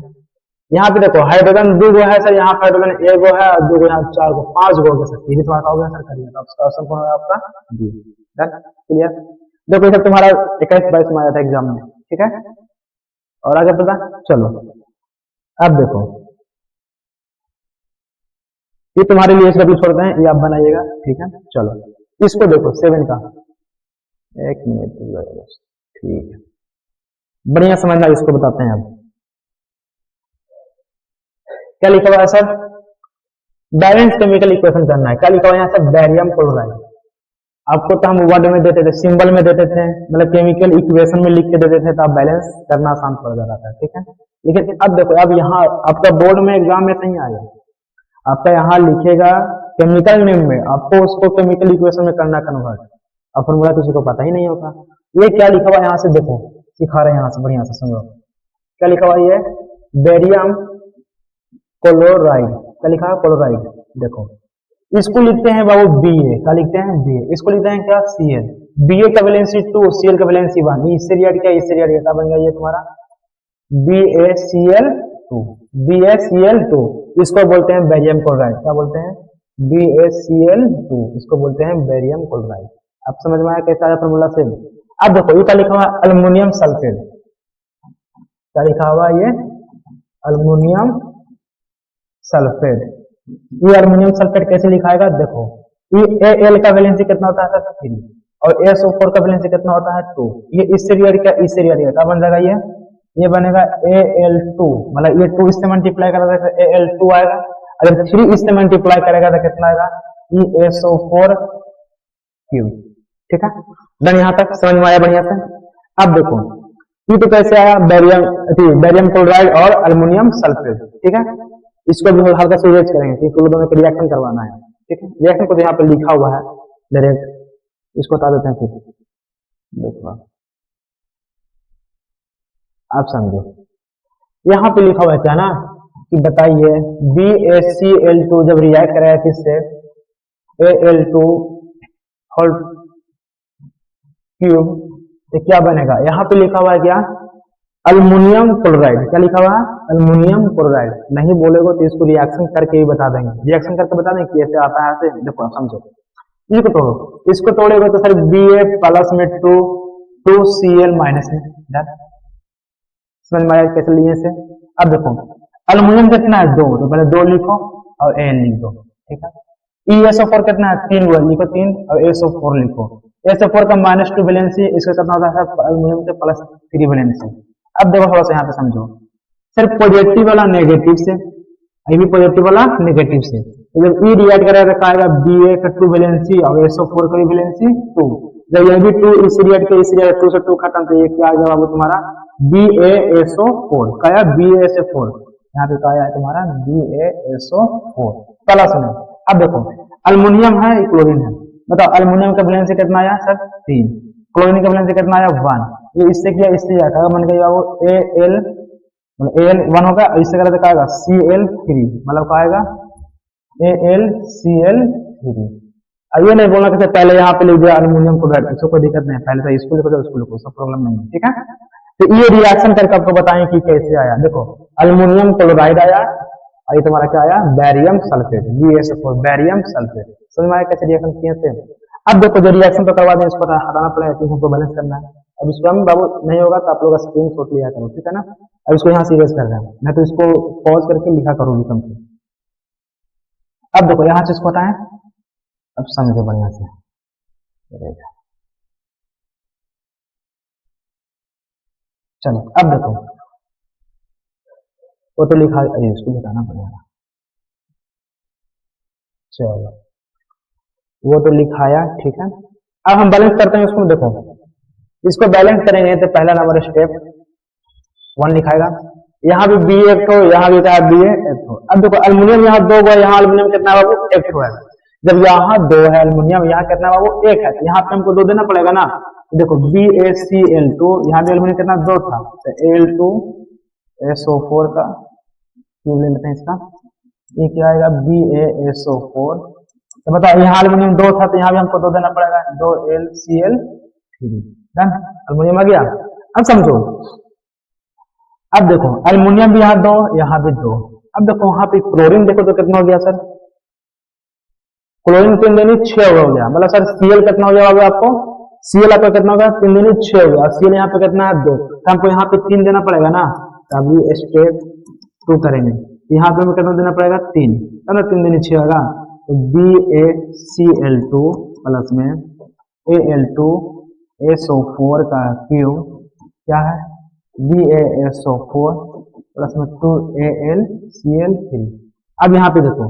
यहाँ पे देखो हाइड्रोजन 2 गो है सर, यहाँ हाइड्रोजन 1 गो है, और 2 गो यहाँ 4 गो, 5 गो हो सर, ये भी तुम्हारा हो गया सर, करिए तो ऑप्शन कौन होगा आपका बी। डन क्लियर, देखो ये सब तुम्हारा 21-22 में आया था एग्जाम में, ठीक है। और आगे पता, चलो अब देखो ये तुम्हारे लिए इसका भी छोड़ते हैं, ये आप बनाइएगा, ठीक है। चलो इसको देखो 7 का, 1 मिनट, ठीक है, बढ़िया समझना, इसको बताते हैं। अब क्या लिखा हुआ है सर, बैलेंस केमिकल इक्वेशन करना है, क्या लिखा हुआ है यहाँ सर बैरियम क्लोराइड। आपको तो हम वर्ड में देते थे, सिंबल में देते थे, मतलब केमिकल इक्वेशन में लिख के देते थे, तो आप बैलेंस करना आसान पड़ जाता था, ठीक है। लेकिन अब देखो, अब यहाँ आपका बोर्ड में एग्जाम में नहीं आया, आपका यहाँ लिखेगा केमिकल नेम में, आपको उसको केमिकल इक्वेशन में करना कन्वर्ट, अब फॉर्मूला किसी को पता ही नहीं होगा। ये क्या लिखा हुआ है यहाँ से देखो, सिखा रहे हैं यहाँ से, बढ़िया से सुनो, क्या लिखा हुआ है बेरियम क्लोराइड, क्या लिखा है क्लोराइड, देखो इसको लिखते हैं बाबू बी ए, क्या लिखते हैं बी ए, इसको लिखते हैं क्या सी एल, बी ए का वैलेंसी 2, सी एल का वैलेंसी 1, इससे रिएक्ट क्या, इससे रिएक्ट क्या बन गया ये तुम्हारा बी ए सी एल 2, बी ए सी एल 2, इसको बोलते हैं बेरियम क्लोराइड, क्या बोलते हैं बी ए सी एल 2, इसको बोलते हैं बेरियम क्लोराइड। अब समझ में आया कैसा है फॉर्मूला से। अब देखो ये क्या लिखा हुआ है अल्युमिनियम सल्फेट, क्या लिखा हुआ ये अल्युमिनियम सल्फेट, ये अल्युमिनियम सल्फेट कैसे लिखाएगा, देखो ये एल का वैलेंसी कितना होता है सर 3, और SO4 का वैलेंसी कितना होता है 2, ये इससे रिएक्ट क्या, इससे रिएक्ट क्या बन जाएगा ये ये बनेगा Al2, मतलब ये 2 इससे मल्टीप्लाई करेगा तो Al2 आएगा, अगर 3 इससे मल्टीप्लाई करेगा तो कितना आएगा ESO4 क्यूब। ठीक है, डन, यहाँ तक समझ में आया बढ़िया से। अब देखो ये तो कैसे आया, बैरियम क्लोराइड और अल्युमिनियम सल्फेट। ठीक है, इसको भी हल्का से रेज करेंगे क्योंकि दोनों को रिएक्शन करवाना है। ठीक है, रिएक्शन को तो यहाँ पे लिखा हुआ है डायरेक्ट, इसको बता देते हैं फिर, देखो आप समझो। यहाँ पे लिखा हुआ है क्या ना कि बताइए BaCl2 जब रिएक्ट करेगा किससे Al2 होल क्यूब तो क्या बनेगा, यहाँ पे लिखा हुआ है क्या अल्युमिनियम क्लोराइड। क्या लिखा हुआ है अल्युमिनियम क्लोराइड, नहीं बोलेगो तो इसको रिएक्शन करके ही बता देंगे, रिएक्शन करके बता देंगे कैसे आता है ऐसे। देखो समझो, इसको तोड़ो, इसको तोड़ेगा तो सर Ba प्लस में 2Cl माइनस में, समझ में आया कैसे लिए से। अब देखो अल्युमिनियम कितना है 2, तो पहले 2 लिखो और Al लिख दो। ठीक है, ESO4 कितना है 3, वो लिखो 3 और SO4 लिखो। SO4 का -2 वैलेंसी, इसका कितना होता है अल्युमिनियम के +3 वैलेंसी। अब देखो थोड़ा सा यहाँ पे समझो, सर पॉजिटिव वाला नेगेटिव से, ये भी पॉजिटिव वाला नेगेटिव से, तो जब E रिएक्ट करेगा तो आएगा Ba का 2 वैलेंसी और SO4 का भी वैलेंसी 2, जब ये भी 2 इस रिएक्ट के इस रिएक्ट 2 से 2 खत्म, तो ये क्या आ जाएगा वो तुम्हारा BaSO4 का या BaSO4, यहाँ पे क्या है तुम्हारा BaSO4 प्लस में। अब देखो अल्युमिनियम है क्लोरीन है, बताओ अल्युमिनियम का वैलेंसी कितना आया सर 3, क्लोरीन का वैलेंसी कितना आया 1, ये इससे किया इससे जाएगा बन गया वो Al, मतलब Al1 होगा, इससे करें तो क्या आएगा Cl3, मतलब क्या आएगा AlCl3। अब ये नहीं बोलना कि पहले यहाँ पे लिख दिया अल्युमिनियम क्लोराइड, इसको कोई दिक्कत नहीं, पहले तो इसको लिखो उसको लिखो, सब प्रॉब्लम नहीं है। ठीक है, तो ये रिएक्शन करके आपको बताएं कि कैसे आया। देखो अल्युमिनियम क्लोराइड आया और ये तुम्हारा क्या आया barium sulphate, BaSO4 barium sulphate. समझ में आया कैसे रिएक्शन किए थे। अब देखो जो रिएक्शन तो करवा दें, इसको हटाना पड़ेगा क्योंकि हमको बैलेंस करना है। अब इसको हम बाबू नहीं होगा तो आप लोग स्क्रीन शॉट लिया करो, ठीक है ना। अब इसको यहाँ सीरियस कर रहे हैं, नहीं तो इसको पॉज करके लिखा करो भी तुमको। अब देखो यहाँ से इसको हटाएं, अब समझो बढ़िया से। चलो अब देखो वो तो लिखा, अरे इसको बताना पड़ेगा। चलो वो तो लिखाया, ठीक है। अब हम बैलेंस करते हैं इसको। देखो इसको बैलेंस करेंगे तो पहला नंबर स्टेप 1 लिखाएगा, यहाँ भी बी एक ठो, यहाँ भी क्या बी एक ठो। अब देखो अल्युमिनियम यहाँ 2 है, यहाँ अल्युमिनियम कितना बाबू 1 ठो है। जब यहाँ 2 है अल्युमिनियम, यहाँ कितना बाबू 1 है, यहाँ पे हमको 2 देना पड़ेगा ना। देखो BaCl2, यहाँ भी अल्युमिनियम कितना 2 था, तो Al2SO4 का क्यूब ले लेते हैं इसका, ये क्या आएगा BaSO4। तो बताओ यहाँ अल्युमिनियम 2 था तो यहाँ भी हमको 2 देना पड़ेगा, 2LCl3। डन, अल्युमिनियम आ गया। अब समझो, अब देखो अल्युमिनियम भी यहाँ 2, यहाँ भी 2। अब देखो वहां पे क्लोरीन देखो तो कितना हो गया सर, क्लोरीन 3 दूनी 6 हो गया। मतलब सर Cl कितना हो गया आपको, Cl आपका कितना होगा 3 दूनी 6 हो गया। Cl यहाँ पे कितना है 2, तो हमको यहाँ पे 3 देना पड़ेगा ना। तो अभी स्टेप 2 करेंगे, यहाँ पे हमें कितना देना पड़ेगा 3, है ना। 3 दूनी 6 होगा, तो BaCl2 प्लस में Al2SO4 का क्यूब क्या है BaSO4 प्लस में 2AlCl3। अब यहाँ पे देखो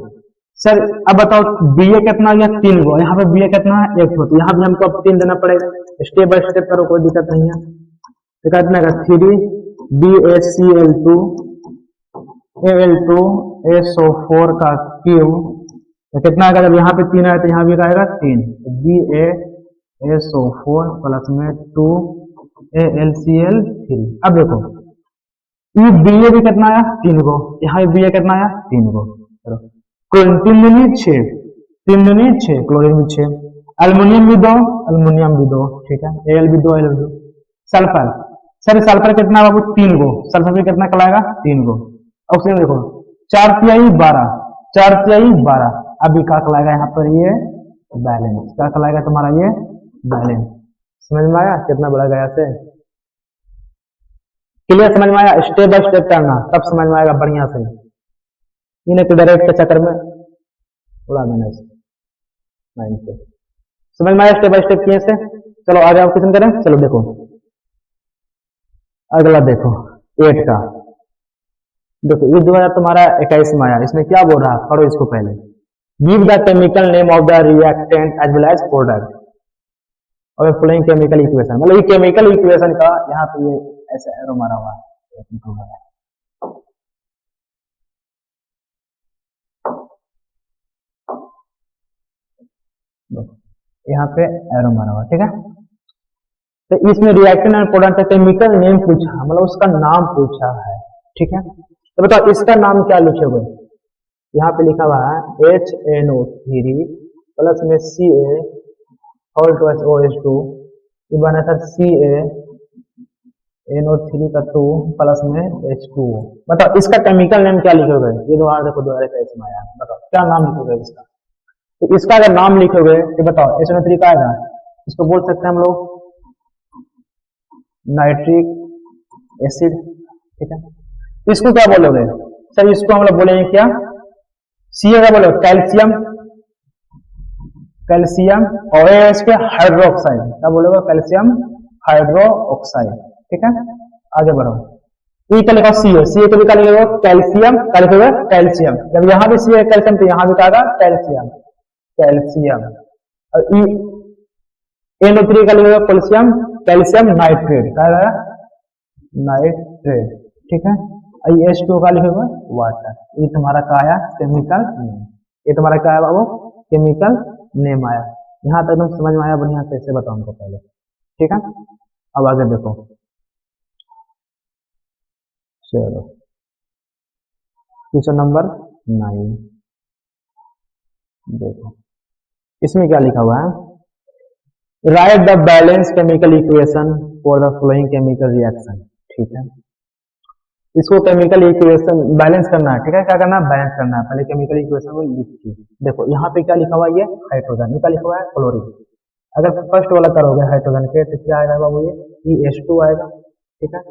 सर, अब बताओ Ba कितना आ गया 3 गो, यहाँ पे Ba कितना है 1 गो, तो यहाँ भी हमको अब 3 देना पड़ेगा। स्टेप बाय स्टेप करो, कोई दिक्कत नहीं है। तो कितना है 3 BaCl2 Al2SO4 का क्यूब, तो कितना आएगा, जब यहाँ पे 3 आया तो यहाँ भी आएगा 3, BaSO4 प्लस में 2AlCl3। अब देखो ये Ba भी कितना आया 3 गो, यहाँ भी Ba कितना आया 3 गो। क्लोरीन 3 दूनी 6, 3 दूनी 6, क्लोरीन भी 6, अल्युमिनियम भी 2, अल्युमिनियम भी 2, ठीक है। Al भी 2, Al भी 2। सल्फर, सर सल्फर कितना बाबू 3 गो, सल्फर भी कितना कहलाएगा 3 गो। ऑक्सीजन देखो 4 तिहाई 12, 4 तिहाई 12। अभी क्या कहलाएगा यहाँ पर ये बैलेंस, क्या कहलाएगा तुम्हारा ये बैलेंस। समझ में आया कितना बड़ा गया से, क्लियर समझ में आया। स्टेप बाय स्टेप करना तब समझ में आएगा बढ़िया से, इन्हें तो डायरेक्ट के चक्कर में उड़ा देना माइंड से। समझ में आया स्टेप बाय स्टेप किए से। चलो आगे आप क्वेश्चन करें। चलो देखो अगला, देखो 8 का। देखो ये 2000 तुम्हारा 21 में आया, इसमें क्या बोल रहा है, पढ़ो इसको पहले। Give the chemical name of the reactant as well as product और फॉलोइंग केमिकल इक्वेशन, मतलब ये केमिकल इक्वेशन का यहाँ पे ये ऐसा एरो मारा हुआ है। यहाँ पे एरो मारा हुआ, ठीक है। तो इसमें रिएक्टेंट एंड प्रोडक्ट का केमिकल नेम पूछा, मतलब उसका नाम पूछा है, ठीक है। तो बताओ इसका नाम क्या लिखोगे, यहाँ पे लिखा हुआ है HNO3 प्लस में Ca और OH2 ये बना था CaNO3 का 2 प्लस में H2O। बताओ इसका केमिकल नेम क्या लिखोगे, ये दोबारा देखो दोबारा कैसे में आया, बताओ क्या नाम लिखोगे इसका। तो इसका अगर नाम लिखोगे तो बताओ HNO3 का आएगा, इसको बोल सकते हैं हम लोग नाइट्रिक एसिड, ठीक है। इसको क्या बोलोगे सर, इसको हम लोग बोलेंगे क्या, Ca का बोलो कैल्शियम, कैल्शियम और इसके हाइड्रोक्साइड, क्या बोलोगे कैल्शियम हाइड्रोक्साइड, ठीक है। आगे बढ़ो, ये क्या लिखा Ca, Ca को भी क्या लिखोगे कैल्शियम, क्या लिखोगे कैल्शियम, जब यहाँ भी Ca कैल्शियम तो यहाँ भी क्या आएगा कैल्शियम, कैल्शियम। और NO3 का लिखोगे कैल्शियम, कैल्शियम नाइट्रेट, क्या आएगा नाइट्रेट, ठीक है। H2O का लिखोगे वाटर। ये तुम्हारा क्या आया केमिकल नेम, ये तुम्हारा क्या आया बाबू केमिकल नेम आया। यहाँ तक तुम समझ में आया बढ़िया से, ऐसे बताओ हमको पहले, ठीक है। अब आगे देखो, चलो क्वेश्चन नंबर 9 देखो, इसमें क्या लिखा हुआ है, right the balance chemical equation for the following chemical reaction, ठीक है। इसको केमिकल इक्वेशन बैलेंस करना है, ठीक है। क्या करना है बैलेंस करना है, पहले केमिकल इक्वेशन को लिखिए। देखो यहाँ पे क्या लिखा हुआ है, ये हाइड्रोजन, क्या लिखा हुआ है क्लोरीन। अगर फर्स्ट वाला करोगे हाइड्रोजन के तो क्या आएगा बाबू, ये H2 आएगा, ठीक है।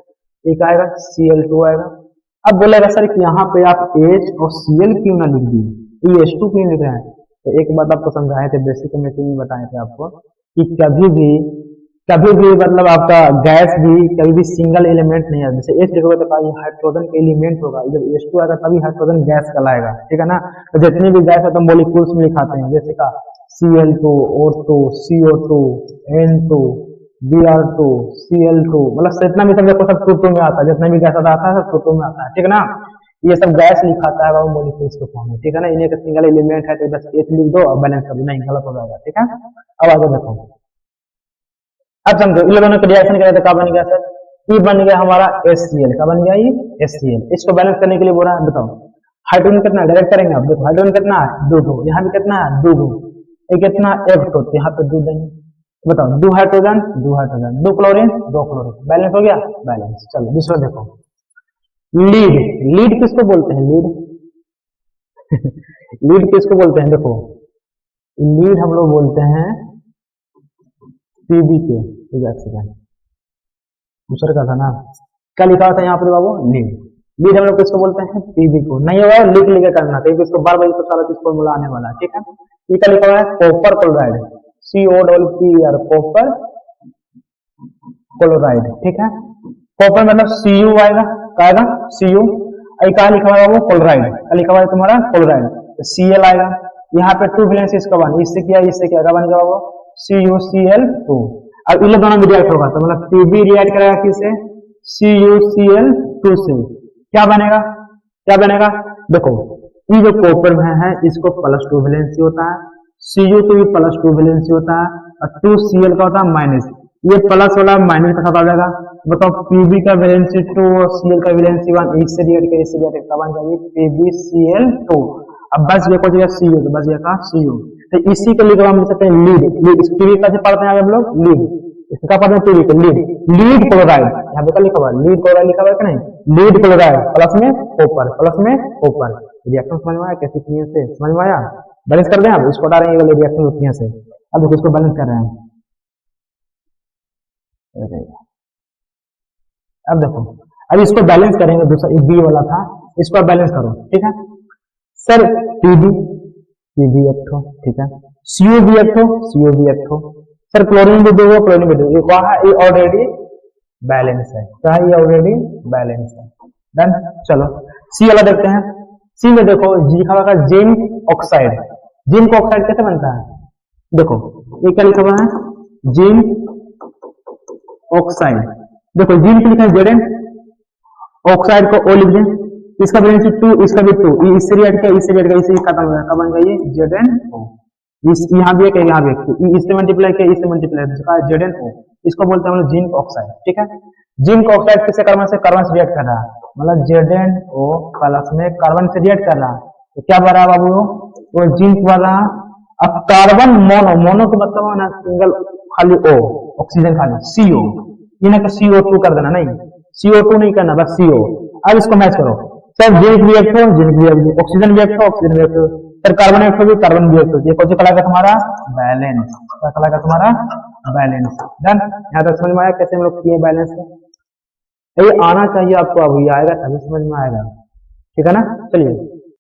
एक आएगा Cl2 आएगा। अब बोलेगा सर कि यहाँ पे आप H और Cl क्यों ना लिख दिए, ये H2 क्यों लिख रहे हैं। तो एक बात आपको समझाए थे, बेसिक केमिस्ट्री में बताए थे आपको कि कभी भी मतलब आपका गैस भी कभी भी सिंगल एलिमेंट नहीं है। जैसे H लिखोगे तो ये हाइड्रोजन का एलिमेंट होगा, जब H2 आएगा तभी हाइड्रोजन गैस कहलाएगा, ठीक है ना। तो जितनी भी गैस है तो मॉलिक्यूल्स में लिखाते हैं, जैसे का Cl2, O2, CO2, N2, Br2, Cl2, मतलब जितना भी सब देखो सब 2 में आता है, जितना भी गैस आता है सब 2 में आता है, ठीक है ना। ये सब गैस लिखाता है मॉलिक्यूल्स के फॉर्म में, ठीक है ना। इन्हें का सिंगल एलिमेंट है तो बस H लिख दो और बैलेंस कर दो, नहीं गलत हो जाएगा, ठीक है। अब आगे देखो, अब समझो इन लोगों ने रिएक्शन किया तो क्या बन गया सर, ये बन गया हमारा HCl, क्या बन गया ये HCl। इसको बैलेंस करने के लिए बोल रहा है, बताओ हाइड्रोजन कितना डायरेक्ट करेंगे आप, देखो हाइड्रोजन कितना है 2, यहाँ भी कितना है 2, ये कितना 1, तो यहाँ पे 2 देंगे, बताओ 2 हाइड्रोजन 2 क्लोरीन 2 क्लोरीन, बैलेंस हो गया बैलेंस। चलो दूसरा देखो, लीड किसको बोलते हैं, लीड किसको बोलते हैं, देखो लीड हम लोग बोलते हैं PbK, दूसरे का था ना, क्या लिखा था यहाँ पर बाबू लीड हम लोग किसको बोलते हैं PB को, नहीं होगा लिख करना क्योंकि इसको बार बार सारा चीज फॉर्मूला आने वाला है, ठीक है। ये क्या लिखा हुआ है copper chloride, COPPR copper chloride, ठीक है। कॉपर मतलब Cu आएगा, क्या आएगा Cu, क्या लिखा हुआ है वो क्लोराइड, क्या लिखा हुआ है तुम्हारा क्लोराइड, तो Cl आएगा। यहाँ पे 2 वैलेंस इसका बन, इससे क्या बन गया वो CuCl2। अब इन दोनों में रिएक्ट होगा तो मतलब Pb रिएक्ट करेगा किससे CuCl2 से, क्या बनेगा देखो ये जो कॉपर में है इसको +2 वैलेंसी होता है, Cu को भी +2 वैलेंसी होता है और 2Cl का होता है माइनस, ये प्लस वाला माइनस का साथ आ जाएगा। बताओ Pb का वैलेंसी 2 और Cl का वैलेंसी 1, इससे रिएक्ट कर इससे रिएक्ट बन जाएगी PbCl2। अब बस ये कुछ Cu, तो बस ये का Cu, तो इसी के लिए हम लिख सकते हैं लीड। इस PB कैसे पढ़ते हैं हम लोग लीड, इसका पढ़ते हैं PB को लीड क्लोराइड, यहाँ पे क्या लिखा हुआ लीड क्लोराइड लिखा हुआ है कि नहीं, लीड क्लोराइड प्लस में कॉपर। रिएक्शन समझ में आया कैसे किए से, समझ में आया। बैलेंस कर दें, अब इसको हटा रहे हैं वाले रिएक्शन होती है से। अब देखो इसको बैलेंस कर रहे हैं, अब देखो अब इसको बैलेंस करेंगे, दूसरा बी वाला था इसको बैलेंस करो, ठीक है सर। PB एक ठो, ठीक है, CO भी एक ठो, सर क्लोरीन भी दो, क्लोरीन भी दो, ये ऑलरेडी बैलेंस है, क्या है ये ऑलरेडी बैलेंस है। डन। चलो सी वाला देखते हैं। सी में देखो जी लिखा हुआ है जिंक ऑक्साइड। जिंक ऑक्साइड कैसे बनता है, देखो ये क्या लिखा हुआ है, जिंक ऑक्साइड। देखो जिंक लिखा है जेड, ऑक्साइड को ओ लिख दें, इसका वैलेंसी 2, इसका भी 2, इससे रिएक्ट किया, इससे रिएक्ट किया, इससे खत्म हो गया, कब बन गया ये ZnO। इस यहाँ भी एक है, यहाँ भी एक, इससे मल्टीप्लाई किया, इससे मल्टीप्लाई किया, ZnO। इसको बोलते हैं हम लोग जिंक ऑक्साइड। ठीक है, जिंक ऑक्साइड किससे कार्बन से रिएक्ट कर रहा है, मतलब ZnO प्लस में कार्बन से रिएक्ट कर रहा है, तो क्या बन रहा है बाबू, वो जिंक बन रहा। अब कार्बन मोनो, मोनो के मतलब ना सिंगल खाली O, ऑक्सीजन खाली CO, ये ना कि CO2 कर देना, नहीं CO2 नहीं करना, बस CO। अब इसको मैच करो सर, जिंक रिएक्ट हो, जिंक रिएक्ट, ऑक्सीजन रिएक्ट हो, ऑक्सीजन रिएक्ट हो, सर कार्बन रिएक्ट होगी, कार्बन रिएक्ट होगी, ये कौन सा कहलाएगा तुम्हारा बैलेंस, क्या कहलाएगा तुम्हारा बैलेंस। डन। यहाँ तक समझ में आया कैसे हम लोग किए बैलेंस है, ये आना चाहिए आपको, अब ये आएगा तभी समझ में आएगा। ठीक है ना, चलिए।